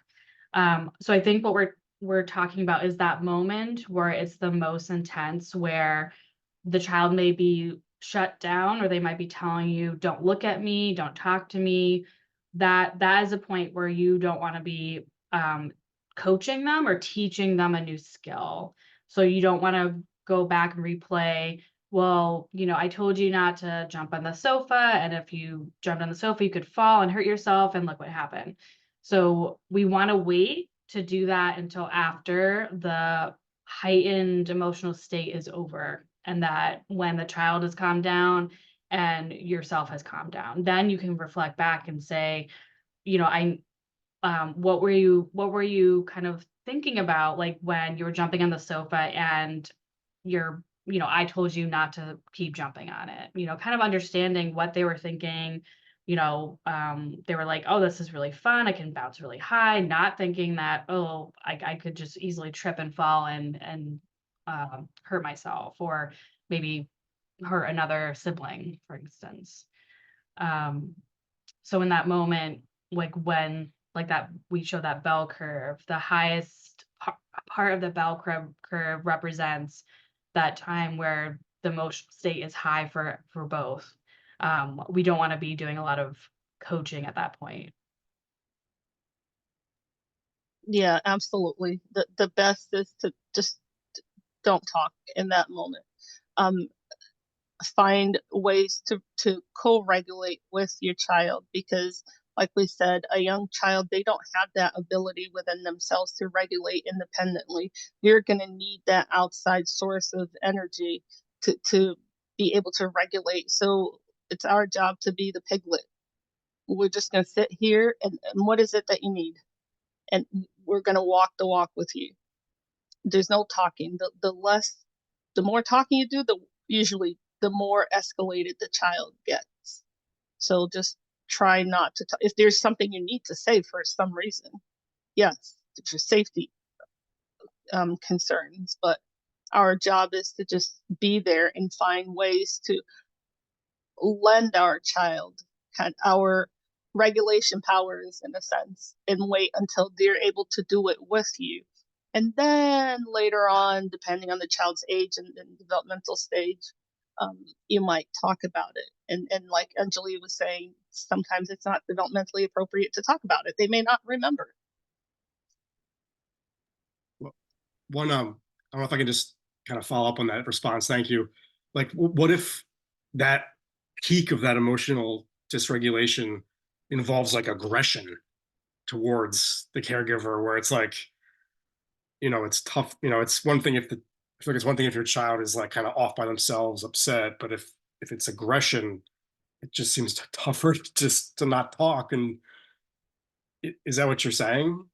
So I think what we're we're talking about is that moment where it's the most intense, where the child may be shut down, or they might be telling you, "Don't look at me, don't talk to me." That is a point where you don't wanna be, coaching them or teaching them a new skill. So you don't wanna go back and replay, "Well, I told you not to jump on the sofa, and if you jumped on the sofa, you could fall and hurt yourself, and look what happened." So we wanna wait to do that until after the heightened emotional state is over, and that when the child has calmed down and yourself has calmed down, then you can reflect back and say, I what were you kind of thinking about, like, when you were jumping on the sofa and I told you not to keep jumping on it, kind of understanding what they were thinking. They were like, "Oh, this is really fun. I can bounce really high," not thinking that, "Oh, I could just easily trip and fall and hurt myself, or maybe hurt another sibling," for instance. Um, so in that moment, like when like that we show that bell curve, the highest part of the bell curve represents that time where the emotional state is high for both. We don't want to be doing a lot of coaching at that point. Yeah, absolutely. The best is to just don't talk in that moment. Um, Find ways to co-regulate with your child, because like we said, a young child, they don't have that ability within themselves to regulate independently. You're going to need that outside source of energy to be able to regulate. So it's our job to be the piglet. We're just going to sit here, and what is it that you need, and we're going to walk the walk with you. There's no talking. The more talking you do, the usually the more escalated the child gets. So just try not to talk. If there's something you need to say for some reason, yes, for safety concerns, but our job is to just be there and find ways to lend our child kind of our regulation powers in a sense, and wait until they're able to do it with you. And then later on, depending on the child's age and developmental stage, you might talk about it. And like Anjali was saying, sometimes it's not developmentally appropriate to talk about it. They may not remember. Well, one, I don't know if I can just kind of follow up on that response. Thank you. Like, what if that peak of that emotional dysregulation involves like aggression towards the caregiver, where it's like, it's tough. It's one thing if I feel like it's one thing if your child is like kind of off by themselves, upset, but if it's aggression, it just seems tougher just to not talk. And is that what you're saying?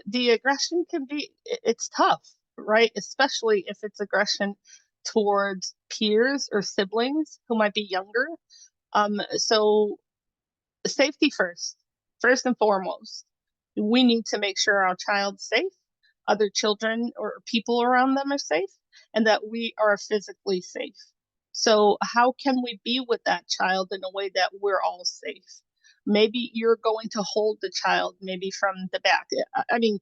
The aggression can be, it's tough, right? Especially if it's aggression towards peers or siblings who might be younger. So safety first and foremost. We need to make sure our child's safe, other children or people around them are safe, and that we are physically safe. So how can we be with that child in a way that we're all safe? Maybe you're going to hold the child maybe from the back. I mean,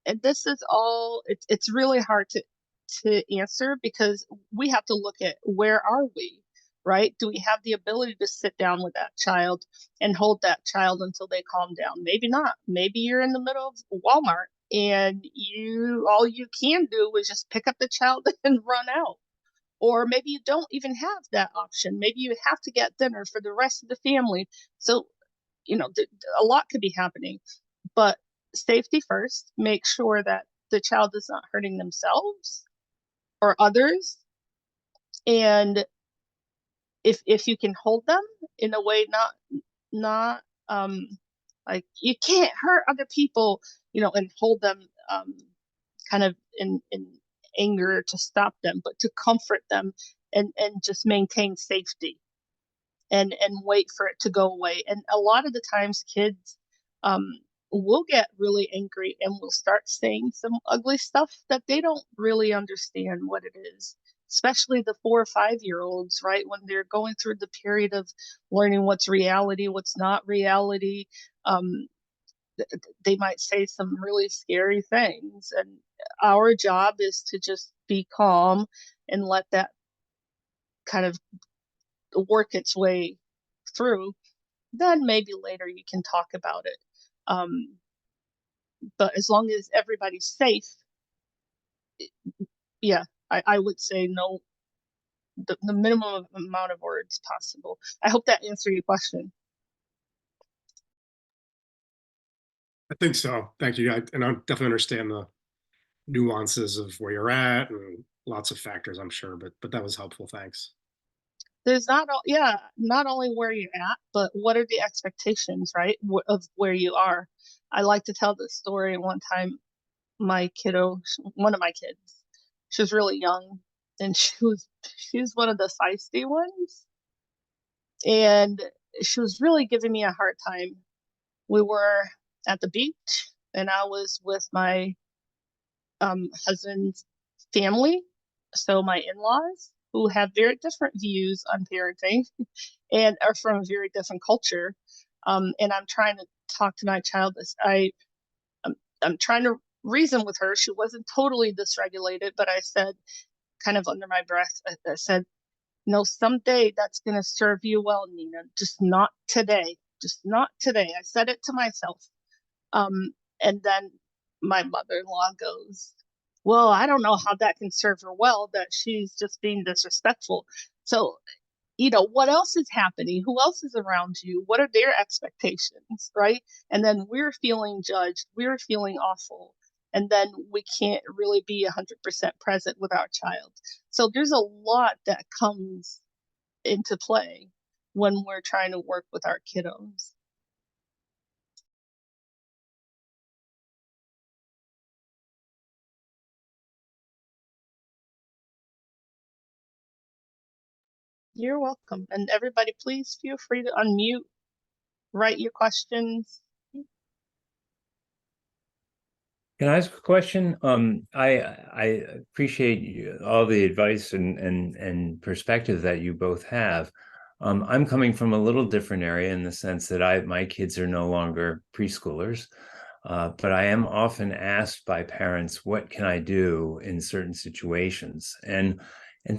and this is all, it's really hard to answer, because we have to look at where are we, right? Do we have the ability to sit down with that child and hold that child until they calm down? Maybe not. Maybe you're in the middle of Walmart and all you can do is just pick up the child and run out. Or maybe you don't even have that option. Maybe you have to get dinner for the rest of the family. So, a lot could be happening, but safety first. Make sure that the child is not hurting themselves or others. And if you can hold them in a way, not like you can't hurt other people, and hold them kind of in anger to stop them, but to comfort them, and just maintain safety, and wait for it to go away. And a lot of the times kids um will get really angry and will start saying some ugly stuff that they don't really understand what it is, especially the 4 or 5 year olds, right? When they're going through the period of learning what's reality, what's not reality. um they might say some really scary things, and our job is to just be calm and let that kind of work its way through. Then maybe later you can talk about it. But as long as everybody's safe, yeah, I would say no, the minimum amount of words possible. I hope that answered your question. I think so. Thank you. And I definitely understand the nuances of where you're at and lots of factors, I'm sure, but that was helpful. Thanks. There's not all, yeah, not only where you're at, but what are the expectations, right, of where you are. I like to tell this story. One time, my kiddo, one of my kids, she was really young, and she was one of the feisty ones, and she was really giving me a hard time. We were at the beach, and I was with my husband's family, so my in-laws, who have very different views on parenting and are from a very different culture. And I'm trying to talk to my child. I'm trying to reason with her. She wasn't totally dysregulated, but I said, kind of under my breath, I said, no, someday that's going to serve you well, Nina. Just not today. Just not today. I said it to myself. And then my mother-in-law goes, well, I don't know how that can serve her well, that she's just being disrespectful. So, what else is happening? Who else is around you? What are their expectations, right? And then we're feeling judged. We're feeling awful. And then we can't really be 100% present with our child. So there's a lot that comes into play when we're trying to work with our kiddos. You're welcome. And everybody, please feel free to unmute, write your questions. Can I ask a question? I appreciate all the advice and perspective that you both have. I'm coming from a little different area in the sense that my kids are no longer preschoolers, but I am often asked by parents, what can I do in certain situations? And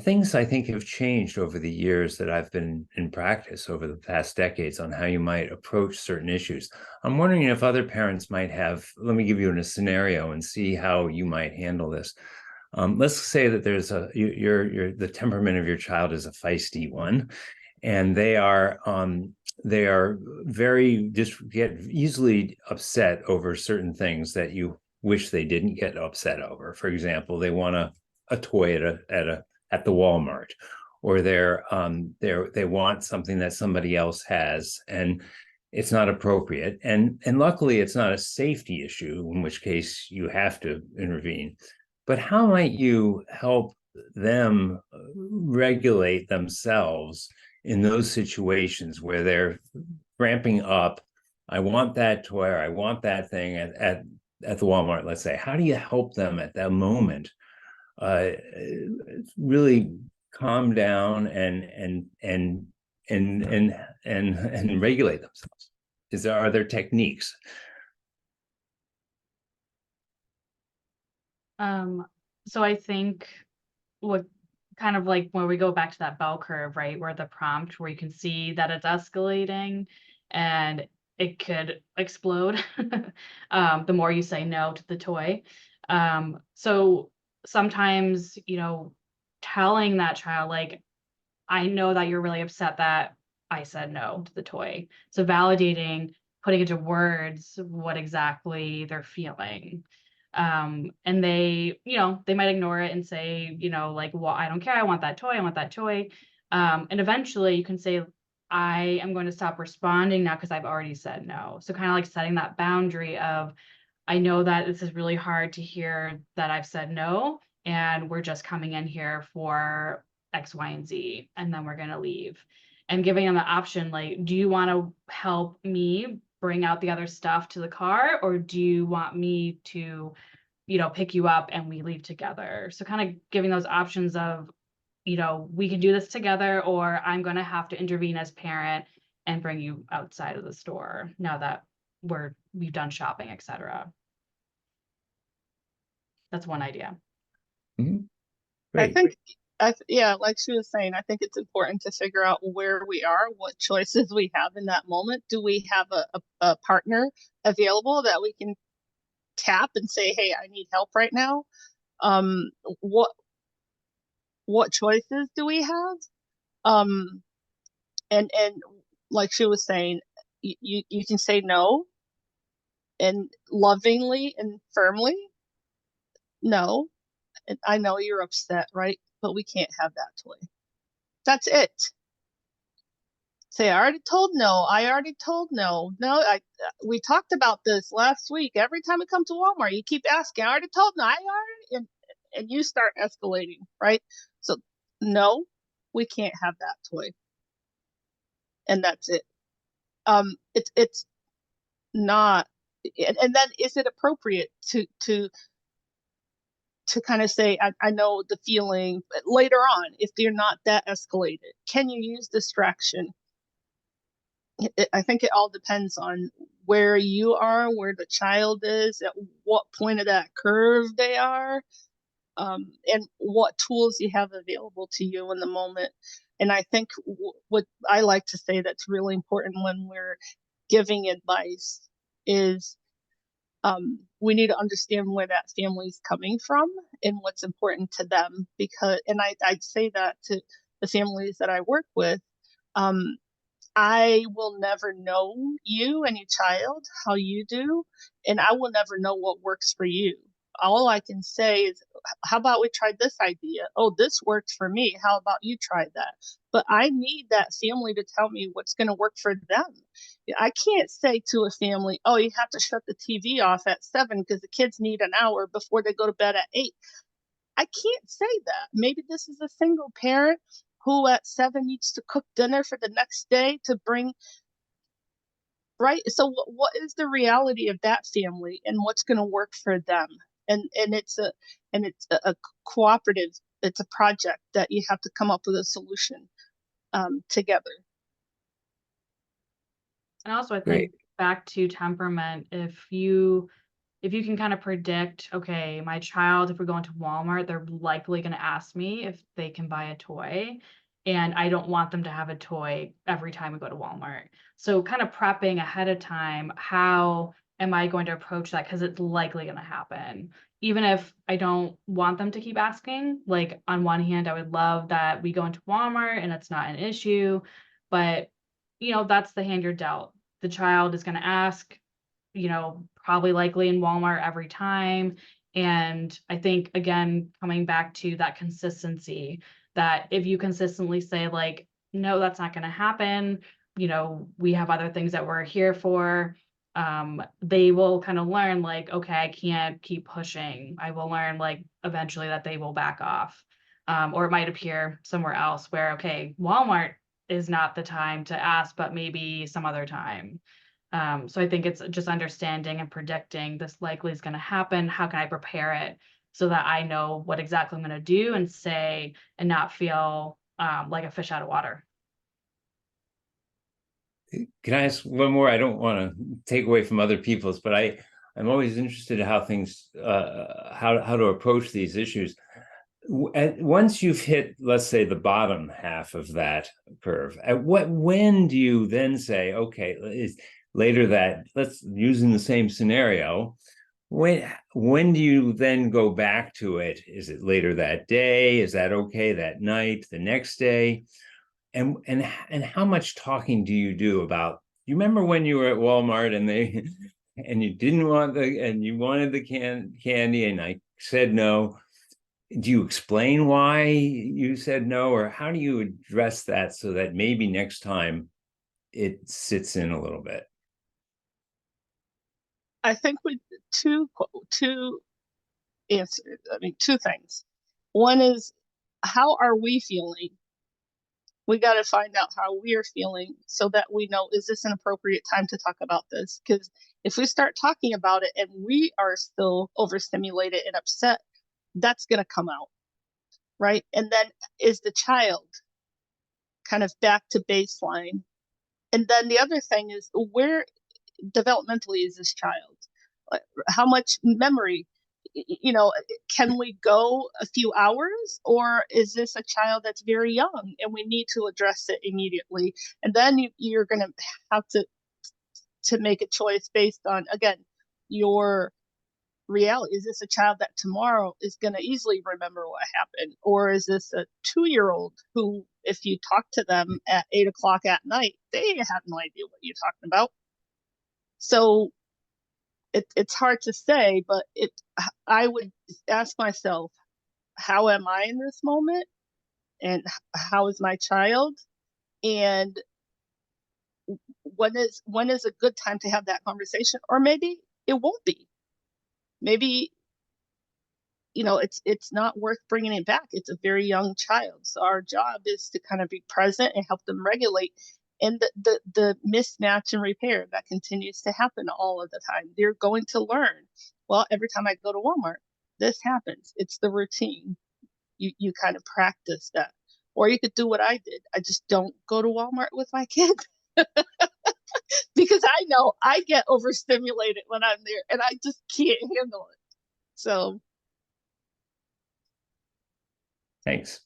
things I think have changed over the years that I've been in practice over the past decades on how you might approach certain issues. I'm wondering if other parents might have, let me give you a scenario and see how you might handle this. Let's say that there's the temperament of your child is a feisty one, and they are very just get easily upset over certain things that you wish they didn't get upset over. For example, they want a toy at the Walmart, or they want something that somebody else has, and it's not appropriate. And luckily, it's not a safety issue, in which case you have to intervene. But how might you help them regulate themselves in those situations where they're ramping up? I want that toy, or I want that thing at the Walmart, let's say. How do you help them at that moment really calm down and regulate themselves? Are there techniques? So I think what kind of like when we go back to that bell curve, right, where the prompt where you can see that it's escalating and it could explode the more you say no to the toy. So sometimes, telling that child, like, I know that you're really upset that I said no to the toy. So validating, putting into words what exactly they're feeling. And they might ignore it and say, like, well, I don't care. I want that toy. I want that toy. And eventually you can say, I am going to stop responding now because I've already said no. So kind of like setting that boundary of, I know that this is really hard to hear that I've said no, and we're just coming in here for X, Y, and Z, and then we're going to leave. And giving them the option, like, do you want to help me bring out the other stuff to the car, or do you want me to, pick you up and we leave together? So kind of giving those options of, we can do this together, or I'm going to have to intervene as parent and bring you outside of the store now that we've done shopping, etc. That's one idea. Mhm. I Great. think, yeah, like she was saying, I think it's important to figure out where we are, what choices we have in that moment. Do we have a partner available that we can tap and say, hey, I need help right now? Um, what choices do we have? Um, and like she was saying, you can say no, and lovingly and firmly, no. And I know you're upset, right? But we can't have that toy. That's it. Say, I already told no. I already told no. No, we talked about this last week. Every time we come to Walmart, you keep asking. I already told no. I already, and you start escalating, right? So no, we can't have that toy, and that's it. It's not, and then is it appropriate to kind of say, I know the feeling, but later on, if they're not that escalated, can you use distraction? I think it all depends on where you are, where the child is, at what point of that curve they are, and what tools you have available to you in the moment. And I think what I like to say that's really important when we're giving advice is we need to understand where that family's coming from and what's important to them. Because, and I'd say that to the families that I work with, um, I will never know you and your child how you do, and I will never know what works for you. All I can say is, how about we try this idea? Oh, this worked for me. How about you try that? But I need that family to tell me what's going to work for them. I can't say to a family, oh, you have to shut the TV off at 7 because the kids need an hour before they go to bed at 8. I can't say that. Maybe this is a single parent who at 7 needs to cook dinner for the next day to bring, right? So what is the reality of that family and what's going to work for them? And it's a cooperative, it's a project that you have to come up with a solution together. And also, I Great. think back to temperament, if you can kind of predict, okay, my child, if we're going to Walmart, they're likely going to ask me if they can buy a toy. And I don't want them to have a toy every time we go to Walmart. So kind of prepping ahead of time, how am I going to approach that? Because it's likely going to happen. Even if I don't want them to keep asking, like on one hand, I would love that we go into Walmart and it's not an issue. But, that's the hand you're dealt. The child is going to ask, probably likely in Walmart every time. And I think, again, coming back to that consistency, that if you consistently say, like, no, that's not going to happen, we have other things that we're here for, they will kind of learn, like, okay, I can't keep pushing. I will learn, like, eventually that they will back off. Or it might appear somewhere else where, okay, Walmart is not the time to ask, but maybe some other time. So I think it's just understanding and predicting this likely is going to happen. How can I prepare it so that I know what exactly I'm going to do and say and not feel like a fish out of water? Can I ask one more? I don't want to take away from other people's, but I'm always interested in how things how to approach these issues. Once you've hit, let's say, the bottom half of that curve, when do you then say, okay, later that, let's using the same scenario, when do you then go back to it? Is it later that day? Is that okay that night, the next day? And how much talking do you do about, you remember when you were at Walmart and they and you didn't want and you wanted the candy and I said no? Do you explain why you said no, or how do you address that so that maybe next time it sits in a little bit? I think we two answers. I mean, two things. One is, how are we feeling? We got to find out how we're feeling so that we know, is this an appropriate time to talk about this? Because if we start talking about it and we are still overstimulated and upset, that's going to come out, right? And then, is the child kind of back to baseline? And then the other thing is, where developmentally is this child? How much memory, can we go a few hours, or is this a child that's very young and we need to address it immediately? And then you're going to have to make a choice based on, again, your reality. Is this a child that tomorrow is going to easily remember what happened? Or is this a 2-year-old who, if you talk to them at 8 o'clock at night, they have no idea what you're talking about? So it's hard to say, but I would ask myself, how am I in this moment? And how is my child? And when is a good time to have that conversation? Or maybe it won't be. Maybe it's not worth bringing it back. It's a very young child, so our job is to kind of be present and help them regulate. And the mismatch and repair that continues to happen all of the time, they're going to learn, well, every time I go to Walmart, this happens. It's the routine. You kind of practice that. Or you could do what I did. I just don't go to Walmart with my kids because I know I get overstimulated when I'm there and I just can't handle it. So Thanks.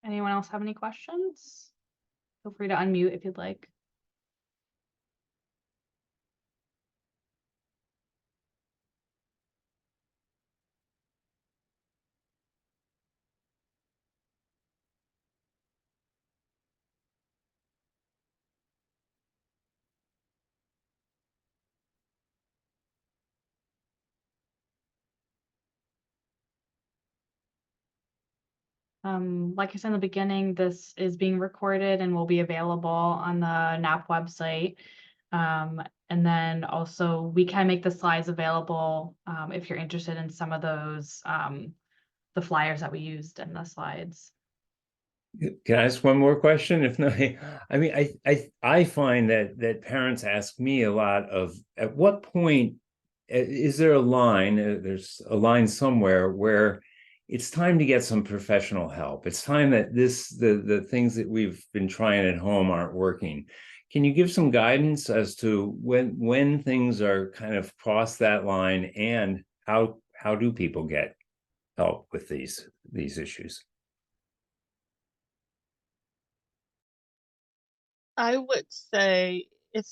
Anyone else have any questions? Feel free to unmute if you'd like. Like I said in the beginning, this is being recorded and will be available on the NAP website. And then also we can make the slides available if you're interested in some of those, the flyers that we used in the slides. Can I ask one more question? If not, I mean, I find that parents ask me a lot of, at what point is there a line? There's a line somewhere where it's time to get some professional help. It's time that the things that we've been trying at home aren't working. Can you give some guidance as to when things are kind of crossed that line, and how do people get help with these issues? I would say if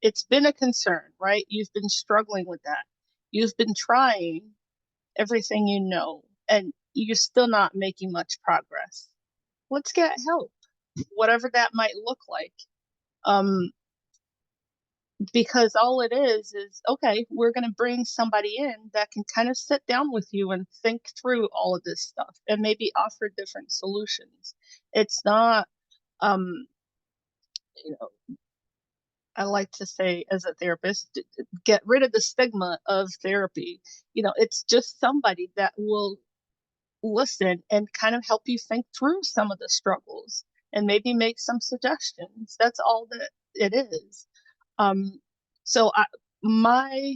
it's been a concern, right? You've been struggling with that. You've been trying everything and you're still not making much progress. Let's get help, whatever that might look like. Because all it is okay, we're going to bring somebody in that can kind of sit down with you and think through all of this stuff and maybe offer different solutions. It's not, I like to say as a therapist, get rid of the stigma of therapy. It's just somebody that will listen and kind of help you think through some of the struggles and maybe make some suggestions. That's all that it is. So my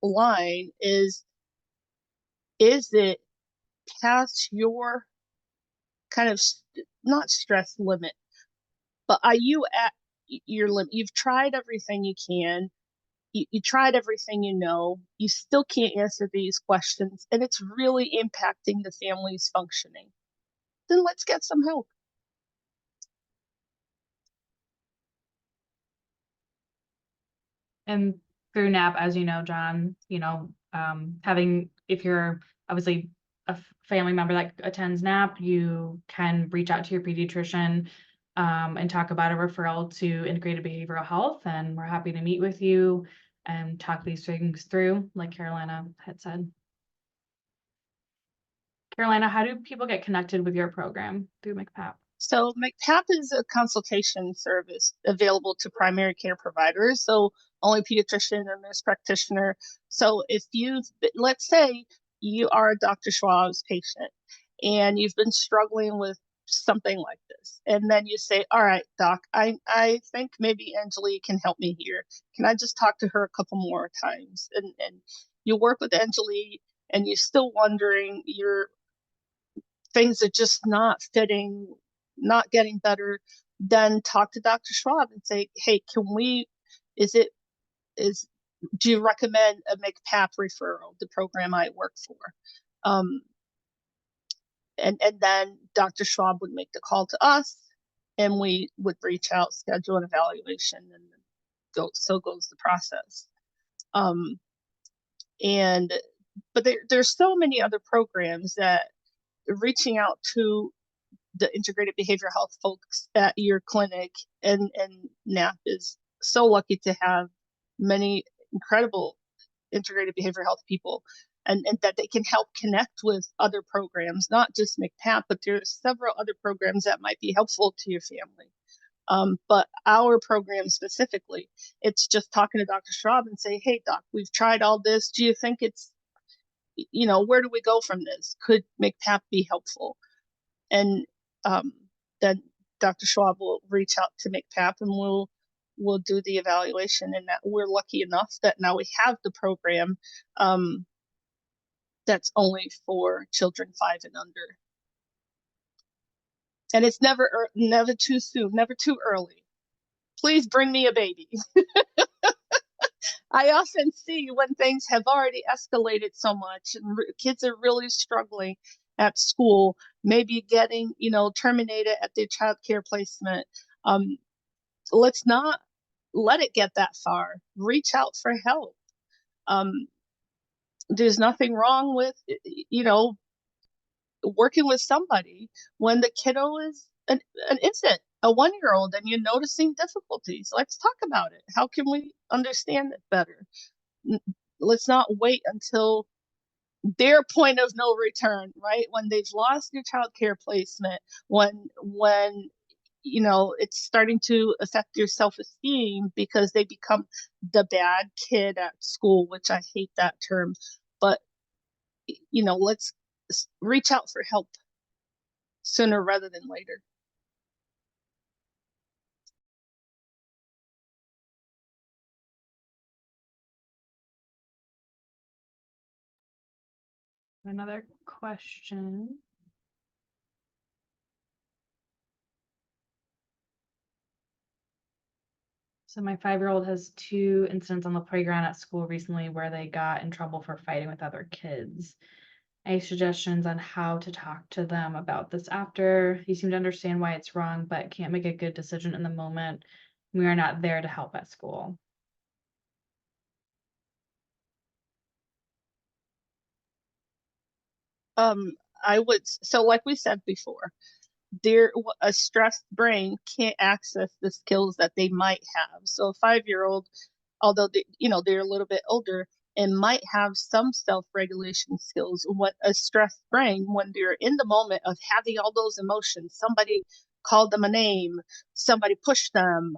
line is it past your kind of not stress limit, but are you at your limit? You've tried everything you can. You tried everything you still can't answer these questions, and it's really impacting the family's functioning. Then let's get some help. And through NAP, as you know, John, if you're obviously a family member that attends NAP, you can reach out to your pediatrician and talk about a referral to integrated behavioral health. And we're happy to meet with you and talk these things through, like Carolina had said. Carolina, how do people get connected with your program through MCPAP? So MCPAP is a consultation service available to primary care providers. So only pediatrician and nurse practitioner. So if let's say you are a Dr. Schwab's patient and you've been struggling with something like this, and then you say, all right, doc, I think maybe Anjali can help me here. Can I just talk to her a couple more times? And you work with Anjali and you're still wondering, you're things are just not fitting, not getting better, then talk to Dr. Schwab and say, hey, do you recommend a MCPAP referral, the program I work for? And then Dr. Schwab would make the call to us, and we would reach out, schedule an evaluation, and so goes the process. But there's so many other programs that reaching out to the integrated behavioral health folks at your clinic, and NAP is so lucky to have many incredible integrated behavioral health people, and that they can help connect with other programs, not just MCPAP, but there's several other programs that might be helpful to your family. But our program specifically, it's just talking to Dr. Schwab and say, hey, doc, we've tried all this. Do you think it's, where do we go from this? Could MCPAP be helpful? And then Dr. Schwab will reach out to MCPAP, and we'll do the evaluation. And that we're lucky enough that now we have the program that's only for children 5 and under. And it's never too soon, never too early. Please bring me a baby. I often see when things have already escalated so much and kids are really struggling at school, maybe getting, terminated at their child care placement. Let's not let it get that far. Reach out for help. There's nothing wrong with, working with somebody when the kiddo is an infant, a 1-year-old, and you're noticing difficulties. Let's talk about it. How can we understand it better? Let's not wait until their point of no return, right? When they've lost their child care placement, when it's starting to affect their self-esteem because they become the bad kid at school, which I hate that term, but let's reach out for help sooner rather than later. Another question. So my 5-year-old has 2 incidents on the playground at school recently where they got in trouble for fighting with other kids. Any suggestions on how to talk to them about this after? You seem to understand why it's wrong, but can't make a good decision in the moment. We are not there to help at school. So like we said before, a stressed brain can't access the skills that they might have. So a 5-year-old, although they're a little bit older, and might have some self-regulation skills. What a stressed brain, when they're in the moment of having all those emotions, somebody called them a name, somebody pushed them,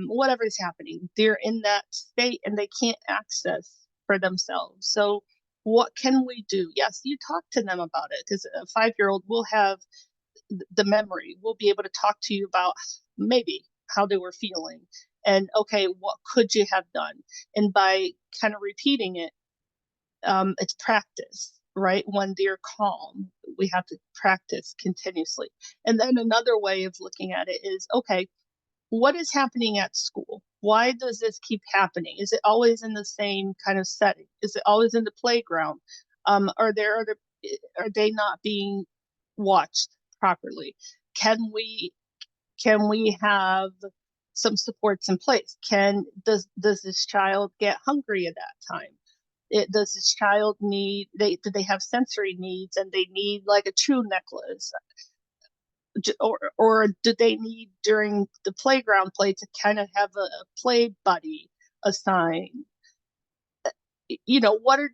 whatever is happening, they're in that state and they can't access for themselves. So what can we do? Yes, you talk to them about it, because a 5-year-old will have the memory. We'll be able to talk to you about maybe how they were feeling, and okay, what could you have done? And by kind of repeating it, it's practice, right? When they're calm, we have to practice continuously. And then another way of looking at it is, okay, what is happening at school? Why does this keep happening? Is it always in the same kind of setting? Is it always in the playground? Are they not being watched properly? Can we have some supports in place? Does this child get hungry at that time? Does this child do they have sensory needs and they need like a chew necklace? Or do they need during the playground play to kind of have a play buddy assigned? What are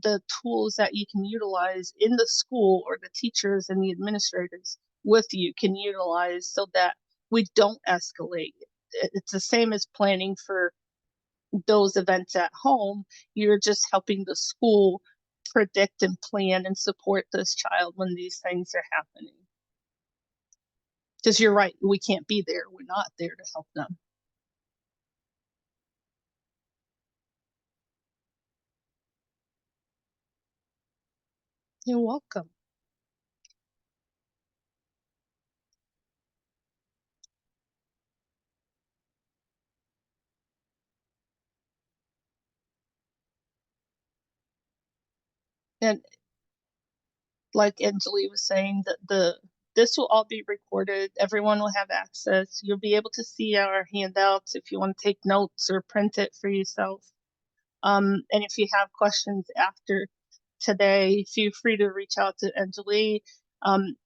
the tools that you can utilize in the school, or the teachers and the administrators with you can utilize, so that we don't escalate? It's the same as planning for those events at home. You're just helping the school predict and plan and support this child when these things are happening. Because you're right, we can't be there. We're not there to help them. You're welcome. And like Anjali was saying, this will all be recorded. Everyone will have access. You'll be able to see our handouts if you want to take notes or print it for yourself. And if you have questions after today, feel free to reach out to Anjali.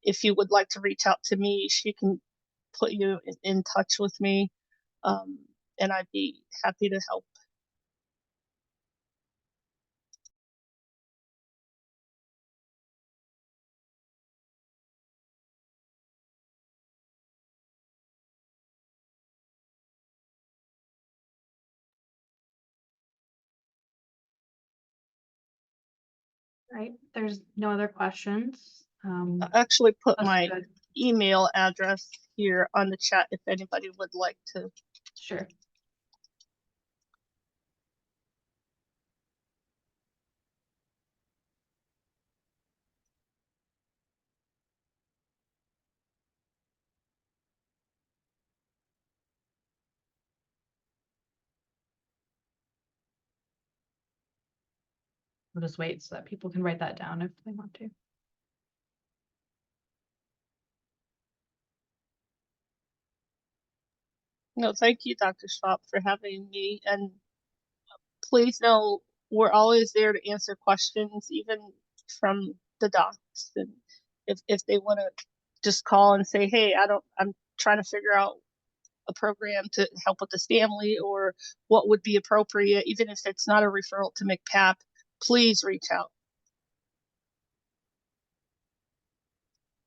If you would like to reach out to me, she can put you in touch with me. And I'd be happy to help. Right, there's no other questions. I actually put That's my good. email address here on the chat if anybody would like to. Sure. We'll just wait so that people can write that down if they want to. No, thank you, Dr. Schwab, for having me. And please know we're always there to answer questions, even from the docs. And if they want to just call and say, hey, I'm trying to figure out a program to help with this family, or what would be appropriate, even if it's not a referral to MCPAP, please reach out.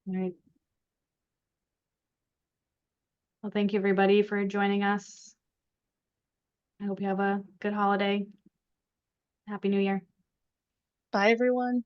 All right. Well, thank you everybody for joining us. I hope you have a good holiday. Happy New Year. Bye, everyone.